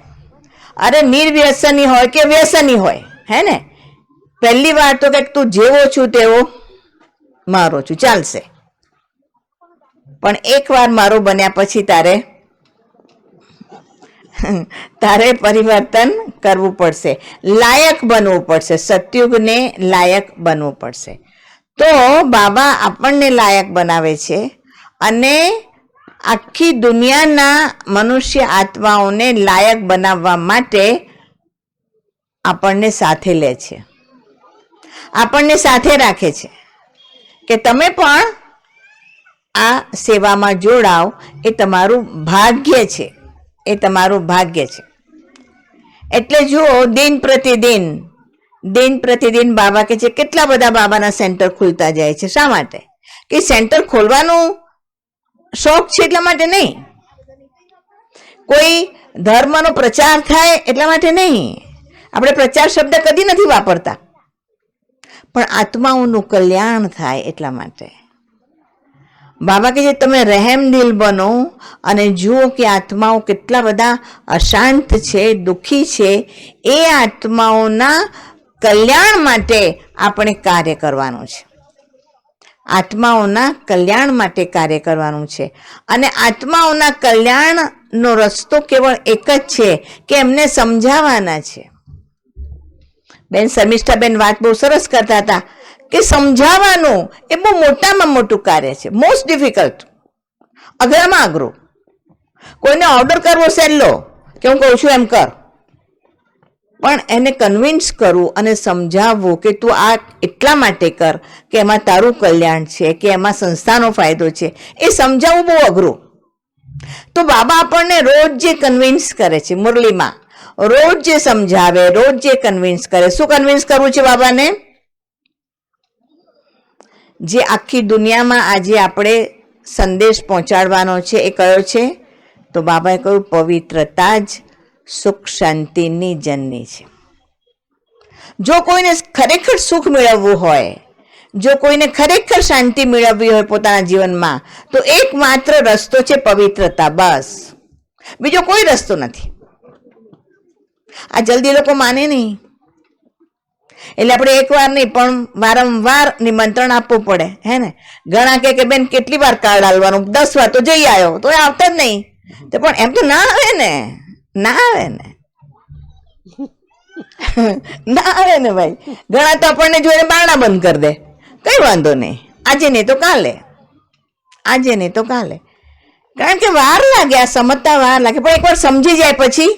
અરે નિર્વ્યસની હોય કે વ્યસની હોય, હે ને, પહેલી વાર તો કે તું જેવો છું તેવો મારો છું, ચાલશે. પણ એકવાર મારો બન્યા પછી તારે પરિવર્તન કરવું પડશે, લાયક બનવું પડશે, સતયુગને લાયક બનવું પડશે. તો બાબા આપણને લાયક બનાવે છે અને આખી દુનિયાના મનુષ્ય આત્માઓને લાયક બનાવવા માટે આપણને સાથે લે છે, આપણને સાથે રાખે છે કે તમે પણ આ સેવામાં જોડાવ. એ તમારું ભાગ્ય છે, એ તમારું ભાગ્ય છે. એટલે જુઓ, દિન પ્રતિદિન બાબા કે છે, કેટલા બધા બાબાના સેન્ટર ખુલતા જાય છે. શા માટે? કે સેન્ટર ખોલવાનું શોખ છે એટલા માટે નહીં, કોઈ ધર્મનો પ્રચાર થાય એટલા માટે નહીં. આપણે પ્રચાર શબ્દ કદી નથી વાપરતા, પણ આત્માઓનું કલ્યાણ થાય એટલા માટે. બાબા કે જે તમે રહેમદિલ બનો અને જુઓ કે આત્માઓ કેટલા બધા અશાંત છે, દુઃખી છે. એ આત્માઓના કલ્યાણ માટે આપણે કાર્ય કરવાનું છે, આત્માઓના કલ્યાણ માટે કાર્ય કરવાનું છે. અને આત્માઓના કલ્યાણનો રસ્તો કેવળ એક જ છે કે એમને સમજાવવાના છે. બેન શર્મિષ્ઠાબેન વાત બહુ સરસ કરતા હતા કે સમજાવવાનું એ બહુ મોટામાં મોટું કાર્ય છે, મોસ્ટ ડિફિકલ્ટ, અઘરામાં અઘરું. કોઈને ઓર્ડર કરવો સહેલો કે હું કહું છું એમ કર, પણ એને કન્વિન્સ કરવું અને સમજાવવું કે તું આ એટલા માટે કર કે એમાં તારું કલ્યાણ છે, કે એમાં સંસ્થાનો ફાયદો છે, એ સમજાવવું બહુ અઘરું. તો બાબા આપણને રોજ જે કન્વિન્સ કરે છે, મુરલીમાં રોજ જે સમજાવે, રોજ જે કન્વિન્સ કરે. શું કન્વિન્સ કરવું છે બાબાને? જે આખી દુનિયામાં આજે આપણે સંદેશ પહોંચાડવાનો છે એ કયો છે? તો બાબાએ કહ્યું પવિત્રતા જ સુખ શાંતિની જનની છે. જો કોઈને ખરેખર સુખ મેળવવું હોય, જો કોઈને ખરેખર શાંતિ મેળવવી હોય પોતાના જીવનમાં, તો એકમાત્ર રસ્તો છે પવિત્રતા, બસ. બીજો કોઈ રસ્તો નથી. આ જલ્દી લોકો માને નહીં, એટલે આપણે એકવાર નહીં પણ વારંવાર નિમંત્રણ આપવું પડે, હે ને? ઘણા કે બેન કેટલી વાર કાર્ડ હાલવાનું? 10 વાર તો જઈ આવ્યો, તો એ આવતા જ નહીં. તો પણ એમ તો ના આવે ને, ના આવે ને, ના આવે ને ભાઈ. ઘણા તો આપણને જોઈને બારણા બંધ કરી દે, કઈ વાંધો નહીં, આજે નહીં તો કાલે, આજે નહીં તો કાલે. કારણ કે વાર લાગે, આ સમજતા વાર લાગે. પણ એકવાર સમજી જાય પછી,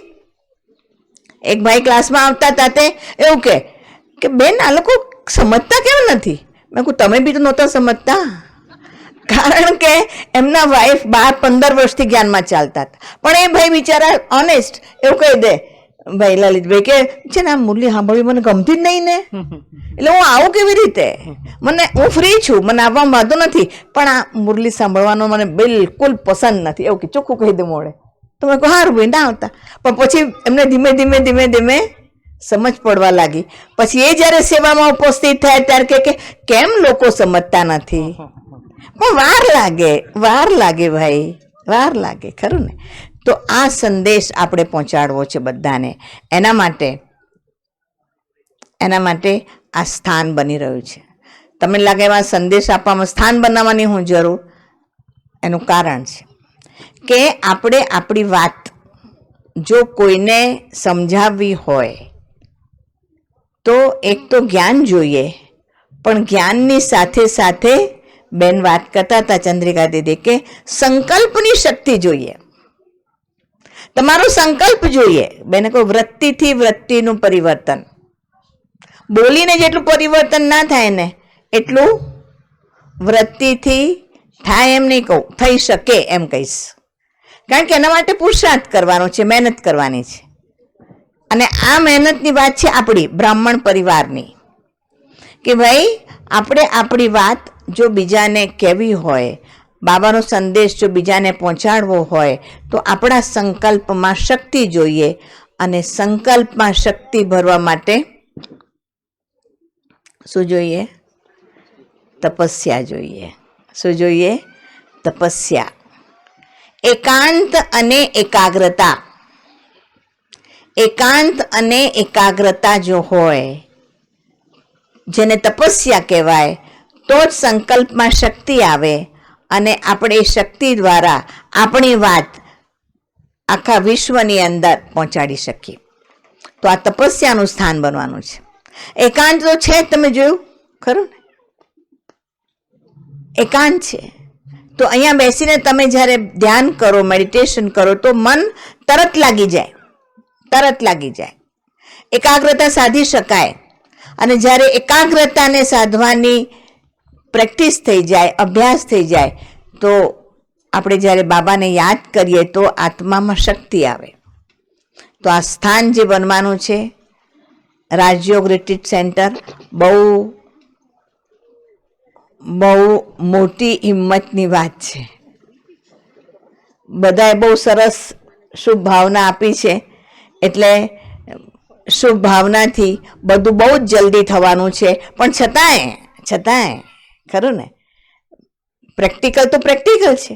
એક ભાઈ ક્લાસમાં આવતા હતા તે એવું કે બેન આ લોકો સમજતા કેમ નથી? મેં કહું તમે બી તો નહોતા સમજતા, કારણ કે એમના વાઈફ 12-15 વર્ષથી જ્ઞાનમાં ચાલતા હતા. પણ એ ભાઈ બિચારા ઓનેસ્ટ એવું કહી દે, ભાઈ લલિતભાઈ કે છે ને આ મુરલી સાંભળવી મને ગમતી જ નહીં ને, એટલે હું આવું કેવી રીતે? હું ફ્રી છું, મને આવવામાં વાંધો નથી, પણ આ મુરલી સાંભળવાનો મને બિલકુલ પસંદ નથી, એવું કે ચોખ્ખું કહી દે મોડે. તો મેં કહું હારું ભાઈ ના આવતા. પણ પછી એમને ધીમે ધીમે ધીમે ધીમે સમજ પડવા લાગી. પછી એ જ્યારે સેવામાં ઉપસ્થિત થયા ત્યારે કે કેમ લોકો સમજતા નથી? પણ વાર લાગે, વાર લાગે ભાઈ, વાર લાગે, ખરું ને? તો આ સંદેશ આપણે પહોંચાડવો છે બધાને. એના માટે આ સ્થાન બની રહ્યું છે. તમને લાગે એમાં સંદેશ આપવામાં સ્થાન બનાવવાની હું જરૂર? એનું કારણ છે કે આપણે આપણી વાત જો કોઈને સમજાવવી હોય તો એક તો જ્ઞાન જોઈએ, પણ જ્ઞાનની સાથે સાથે બેન વાત કરતા હતા ચંદ્રિકા દીદી કે સંકલ્પની શક્તિ જોઈએ. તમારો સંકલ્પ જોઈએ. બેને કહું વૃત્તિથી વૃત્તિનું પરિવર્તન. બોલીને જેટલું પરિવર્તન ના થાય ને એટલું વૃત્તિથી થાય એમ નહીં કહું, થઈ શકે એમ કહીશ. કારણ કે એના માટે પુરુષાર્થ કરવાનો છે, મહેનત કરવાની છે. અને આ મહેનતની વાત છે આપણી બ્રાહ્મણ પરિવારની, કે ભાઈ આપણે આપણી વાત જો બીજાને કહેવી હોય, બાબાનો સંદેશ જો બીજાને પહોંચાડવો હોય, તો આપણા સંકલ્પમાં શક્તિ જોઈએ. અને સંકલ્પમાં શક્તિ ભરવા માટે શું જોઈએ? તપસ્યા જોઈએ. શું જોઈએ? તપસ્યા. એકાંત અને એકાગ્રતા. એકાંત અને એકાગ્રતા જો હોય, જેને તપસ્યા કહેવાય, તો જ સંકલ્પમાં શક્તિ આવે અને આપણે એ શક્તિ દ્વારા આપણી વાત આખા વિશ્વની અંદર પહોંચાડી શકીએ. તો આ તપસ્યાનું સ્થાન બનવાનું છે. એકાંત તો છે, તમે જોયું ખરું ને? એકાંત છે. તો અહીંયા બેસીને તમે જ્યારે ધ્યાન કરો, મેડિટેશન કરો, તો મન તરત લાગી જાય, તરત લાગી જાય. એકાગ્રતા સાધી શકાય. અને જ્યારે એકાગ્રતાને સાધવાની પ્રેક્ટિસ થઈ જાય, અભ્યાસ થઈ જાય, તો આપણે જ્યારે બાબાને યાદ કરીએ તો આત્મામાં શક્તિ આવે. તો આ સ્થાન જે બનવાનું છે રાજયોગ રિટ્રીટ સેન્ટર, બહુ મોટી હિંમતની વાત છે. બધાએ બહુ સરસ શુભ ભાવના આપી છે. એટલે શુભ ભાવનાથી બધું બહુ જ જલ્દી થવાનું છે. પણ છતાંય ખરું ને, પ્રેક્ટિકલ તો પ્રેક્ટિકલ છે.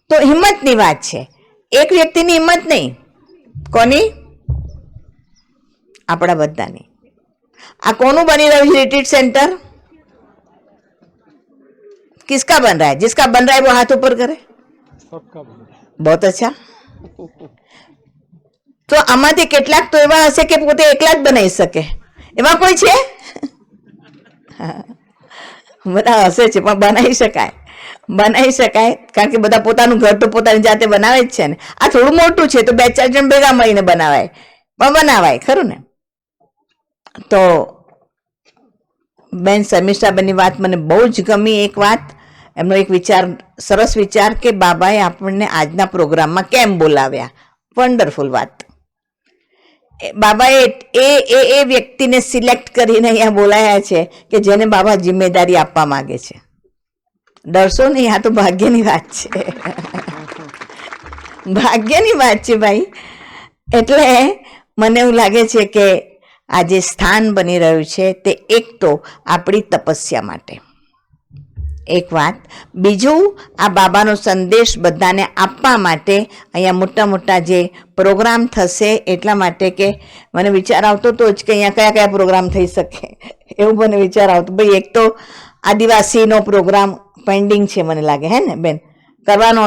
તો હિંમતની વાત છે. એક વ્યક્તિની હિંમત નહીં, કોની? આપણા બધાની. આ કોનું બની રહ્યું છે रिट्रीट सेंटर? किसका बन रहा है? जिसका बन रहा है वो हाथ ऊपर करे. बहुत अच्छा. તો આમાંથી કેટલાક તો એવા હશે કે પોતે એકલા જ બનાવી શકે, એવા કોઈ છે? બધા હશે છે, પણ બનાવી શકાય, બનાવી શકાય. કારણ કે બધા પોતાનું ઘર તો પોતાની જાતે બનાવે જ છે ને. આ થોડું મોટું છે તો 2-4 જણ ભેગા મળીને બનાવાય, પણ બનાવાય, ખરું ને? તો બેન શર્મિષ્ઠાબેનની વાત મને બહુ જ ગમી. એક વાત, એમનો એક વિચાર, સરસ વિચાર, કે બાબાએ આપણને આજના પ્રોગ્રામમાં કેમ બોલાવ્યા. વન્ડરફુલ વાત બાબાએ એ વ્યક્તિને સિલેક્ટ કરીને અહીંયા બોલાયા છે કે જેને બાબા જિમ્મેદારી આપવા માંગે છે. ડરશો નહીં, આ તો ભાગ્યની વાત છે. ભાગ્યની વાત છે ભાઈ. એટલે મને એવું લાગે છે કે આ જે સ્થાન બની રહ્યું છે તે એક તો આપણી તપસ્યા માટે એક વાત, બીજું આ બાબાનો સંદેશ બધાને આપવા માટે અહીંયા મોટા મોટા જે પ્રોગ્રામ થશે એટલા માટે કે મને વિચાર આવતો હતો જ કે અહીંયા કયા કયા પ્રોગ્રામ થઈ શકે એવું મને વિચાર આવતો. ભાઈ એક તો આદિવાસીનો પ્રોગ્રામ પેન્ડિંગ છે મને લાગે, હે ને બેન? કરવાનો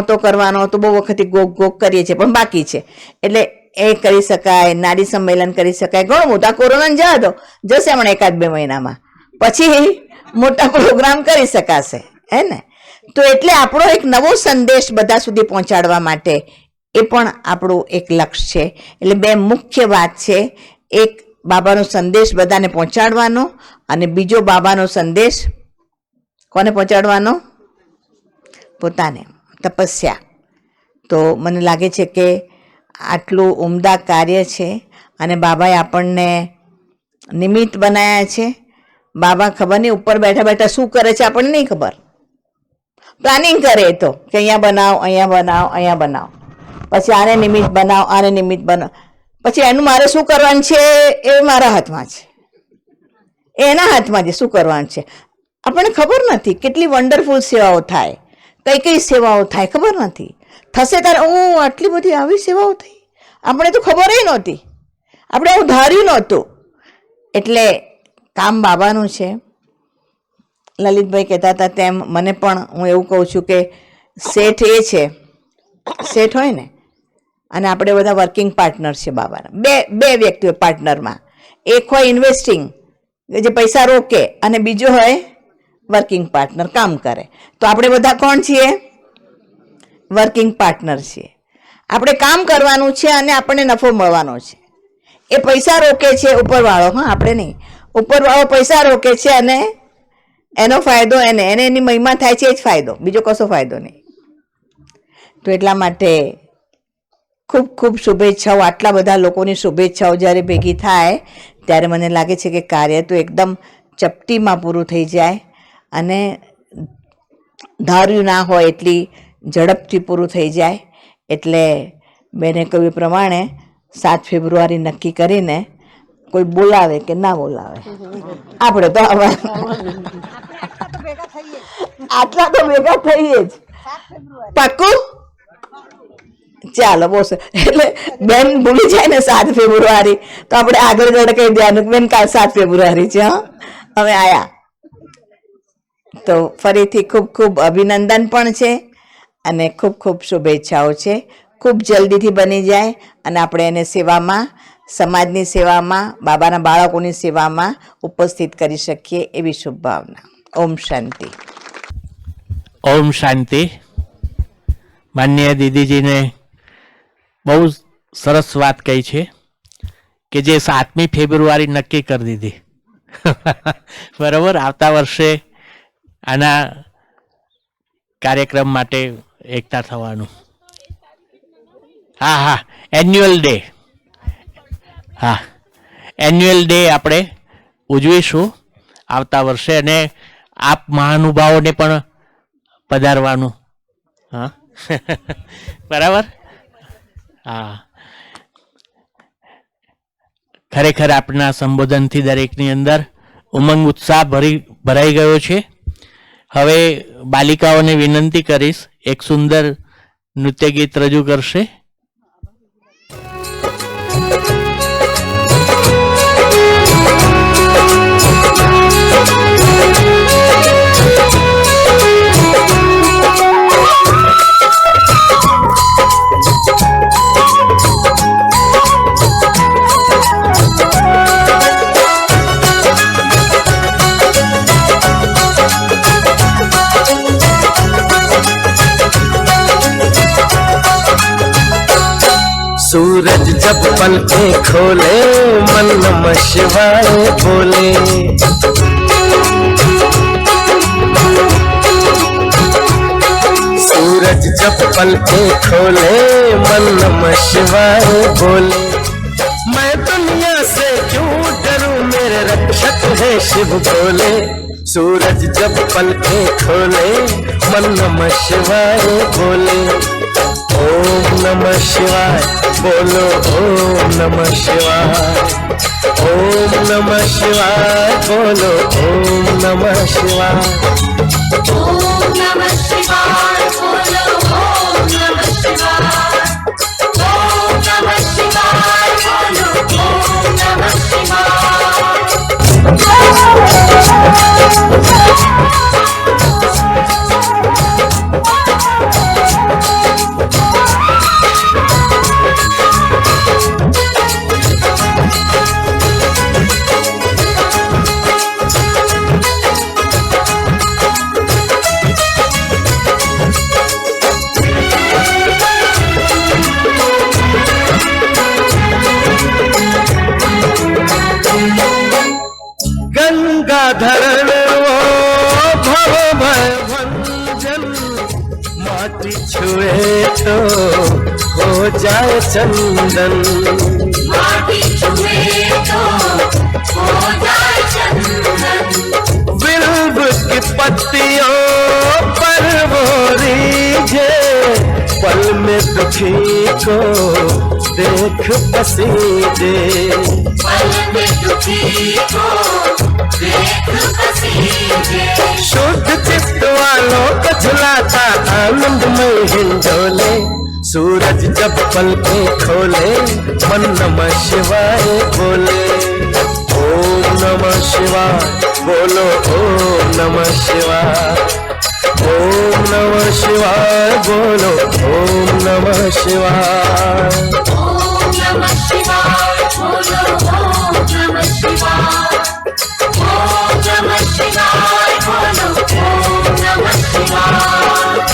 હતો બહુ વખતથી ગોક કરીએ છીએ પણ બાકી છે, એટલે એ કરી શકાય. નારી સંમેલન કરી શકાય, ઘણું મોટા. કોરોનાને જવા દો, જશે હમણાં 1-2 મહિનામાં, પછી મોટા પ્રોગ્રામ કરી શકાશે, હે ને? તો એટલે આપણો એક નવો સંદેશ બધા સુધી પહોંચાડવા માટે એ પણ આપણું એક લક્ષ્ય છે. એટલે 2 મુખ્ય વાત છે, એક બાબાનો સંદેશ બધાને પહોંચાડવાનો, અને બીજો બાબાનો સંદેશ કોને પહોંચાડવાનો? પોતાને. તપસ્યા. તો મને લાગે છે કે આટલું ઉમદા કાર્ય છે અને બાબાએ આપણને નિમિત્ત બનાવ્યા છે. બાબા ખબર નહીં ઉપર બેઠા બેઠા શું કરે છે આપણને નહીં ખબર. પ્લાનિંગ કરે તો કે અહીંયા બનાવ, અહીંયા બનાવ, અહીંયા બનાવ, પછી આને નિમિત્ત બનાવ, આને નિમિત્ત બનાવ, પછી એનું મારે શું કરવાનું છે એ મારા હાથમાં છે, એના હાથમાં છે શું કરવાનું છે. આપણને ખબર નથી કેટલી વન્ડરફુલ સેવાઓ થાય, કઈ કઈ સેવાઓ થાય ખબર નથી. થશે ત્યારે આટલી બધી આવી સેવાઓ થઈ, આપણે તો ખબર નહોતી, આપણે એવું ધાર્યું નહોતું. એટલે કામ બાબાનું છે. લલિતભાઈ કહેતા હતા તેમ મને પણ હું એવું કહું છું કે શેઠ એ છે, શેઠ હોય ને, અને આપણે બધા વર્કિંગ પાર્ટનર છે બાબાના. બે વ્યક્તિઓ પાર્ટનરમાં, એક હોય ઇન્વેસ્ટિંગ જે પૈસા રોકે, અને બીજો હોય વર્કિંગ પાર્ટનર કામ કરે. તો આપણે બધા કોણ છીએ? વર્કિંગ પાર્ટનર છીએ. આપણે કામ કરવાનું છે અને આપણને નફો મળવાનો છે. એ પૈસા રોકે છે ઉપરવાળો, હા આપણે નહીં. ઉપરવાળો પૈસા રોકે છે અને એનો ફાયદો એને એની મહિમા થાય છે, એ જ ફાયદો, બીજો કશો ફાયદો નહીં. તો એટલા માટે ખૂબ ખૂબ શુભેચ્છાઓ. આટલા બધા લોકોની શુભેચ્છાઓ જ્યારે ભેગી થાય ત્યારે મને લાગે છે કે કાર્ય તો એકદમ ચપટીમાં પૂરું થઈ જાય, અને ધાર્યું ના હોય એટલી ઝડપથી પૂરું થઈ જાય. એટલે બેને કહ્યું એ પ્રમાણે 7 ફેબ્રુઆરી નક્કી કરીને કોઈ બોલાવે કે ના બોલાવે, આપણે તો આટલા તો ભેગા થઈએ જ. પાક્કું? ચાલો બોસ. એટલે બેન ભૂલી જાય ને 7 ફેબ્રુઆરી, તો આપણે આગળ જડે કહી દેવાનું બેન કાલ 7 ફેબ્રુઆરી છે, હા હવે આયા. તો ફરીથી ખૂબ ખૂબ અભિનંદન પણ છે અને ખૂબ ખૂબ શુભેચ્છાઓ છે. ખૂબ જલ્દીથી બની જાય અને આપણે એને સેવામાં, સમાજની સેવામાં, બાબાના બાળકોની સેવામાં ઉપસ્થિત કરી શકીએ એવી શુભ ભાવના. ઓમ શાંતિ. ઓમ શાંતિ. માનનીય દીદીજીને બહુ સરસ વાત કહી છે કે જે 7મી ફેબ્રુઆરી નક્કી કરી દીધી. બરાબર, આવતા વર્ષે આના કાર્યક્રમ માટે એકતા થવાનું. હા હા, એન્યુઅલ ડે. હા, એન્યુઅલ ડે આપણે ઉજવીશું આવતા વર્ષે, અને આપ મહાનુભાવોને પણ પધારવાનું. હા બરાબર. હા, ખરેખર આપના સંબોધનથી દરેકની અંદર ઉમંગ ઉત્સાહ ભરાઈ ગયો છે. હવે બાલિકાઓને વિનંતી કરીશ, એક સુંદર નૃત્ય ગીત રજૂ કરશે. सूरज जब पलके खोले मन नमः शिवाय बोले, सूरज जब पलके खोले मन नमः शिवाय बोले, मैं तो शिव बोले। सूरज जब पलकें खोले मन नमः शिवाय बोले। ओम नमः शिवाय बोलो ओम नमः शिवाय। ओम नमः शिवाय बोलो ओम नमः शिवाय। ओम नमः शिवाय बोलो ओम नमः शिवाय। ओम नमः शिवाय बोलो ओम नमः शिवाय। गंगाधर वो भव भय भंजन। माटी छुए तो हो जाए चंदन। माटी छुए तो हो जाए चंदन। बिल्व की पत्तियों पर वो रीझे। पल में दुखी को देख पसीजे। पल में दुखी को देख पसीजे। शुद्ध चित्त वालों को झुलाता आनंदमय हिंडोले। सूरज जब पलकें खोले मन नमः शिवाय बोले। ओम नमः शिवाय बोलो ओम नमः शिवाय। ओम नमः शिवाय बोलो ओम नमः शिवाय। ओम नमः शिवाय बोलो ओम नमः शिवाय। ओम नमः शिवाय बोलो ओम नमः शिवाय।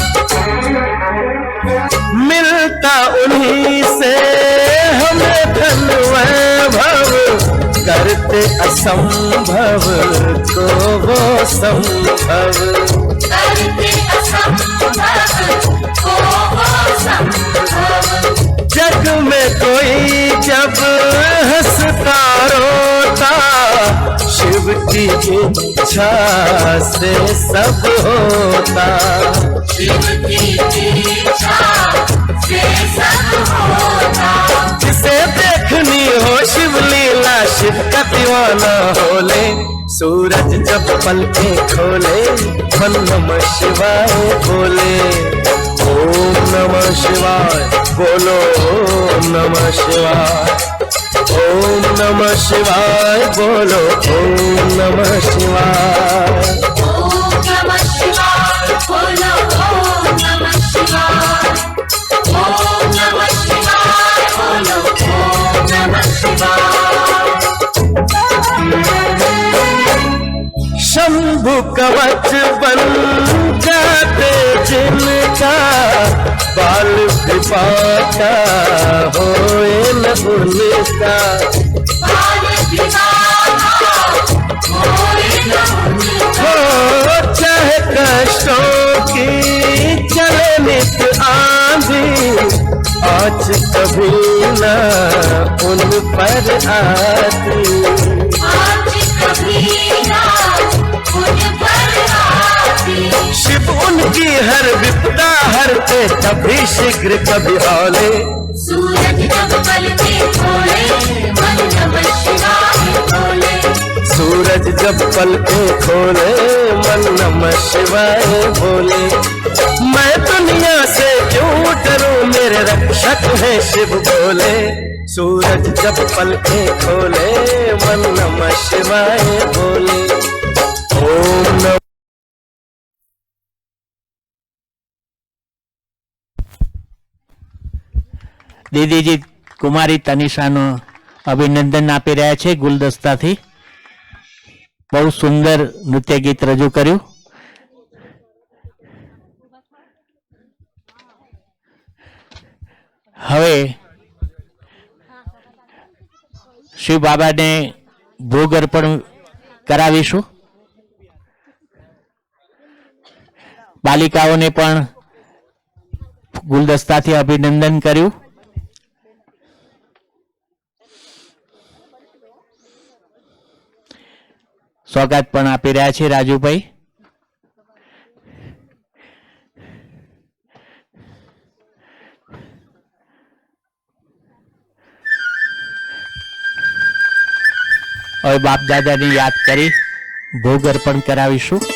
मिलता उन्हीं से हमें धन वैभव। करते असंभव को वो संभव। करते असंभव को वो संभव। जग में कोई जब हंसता रोता। शिव की इच्छा से सब होता। शिव की इच्छा से सब होता। जिसे देखनी हो शिव लीला शिव का दीवाना होले। सूरज जब पलकें खोले मन नमः शिवाय बोले। ओम नमः शिवाय बोलो ओम नमः शिवाय। ओम नमः शिवाय बोलो ओम नमः शिवाय। ओम नमः शिवाय बोलो ओम नमः शिवाय। ओम नमः शिवाय बोलो ओम नमः शिवाय। शंभु कवच बन जाते जिनका। बाल भी पाता होए न उनका। बाल विवाह होए न उनका। हो चाहे कष्टों की चले नित आंधी। आज कभी न उन पर आती। आज कभी ना उन पर आती। शिव उनकी हर विपदा हरते कभी शीघ्र कभी औले। सूरज जब पलकें खोले मन नमः शिवाय बोले। सूरज जब पलकें खोले मन नमः शिवाय बोले। मैं दुनिया से क्यों डरूं मेरे रक्षक है शिव बोले। सूरज जब पलकें खोले मन नमः शिवाय बोले। ओम नमः દીદીજી કુમારી તનિષાનો અભિનંદન આપી રહ્યા છે ગુલદસ્તાથી. બહુ સુંદર નૃત્ય ગીત રજૂ કર્યું. હવે શિવ બાબાને ભોગ અર્પણ કરાવીશું. બાલિકાઓને પણ ગુલદસ્તાથી અભિનંદન કર્યું. સોગાત પણ આપી રહ્યા છે રાજુભાઈ. હવે બાપ દાદાને યાદ કરી ભોગ અર્પણ કરાવીશું.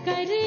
कर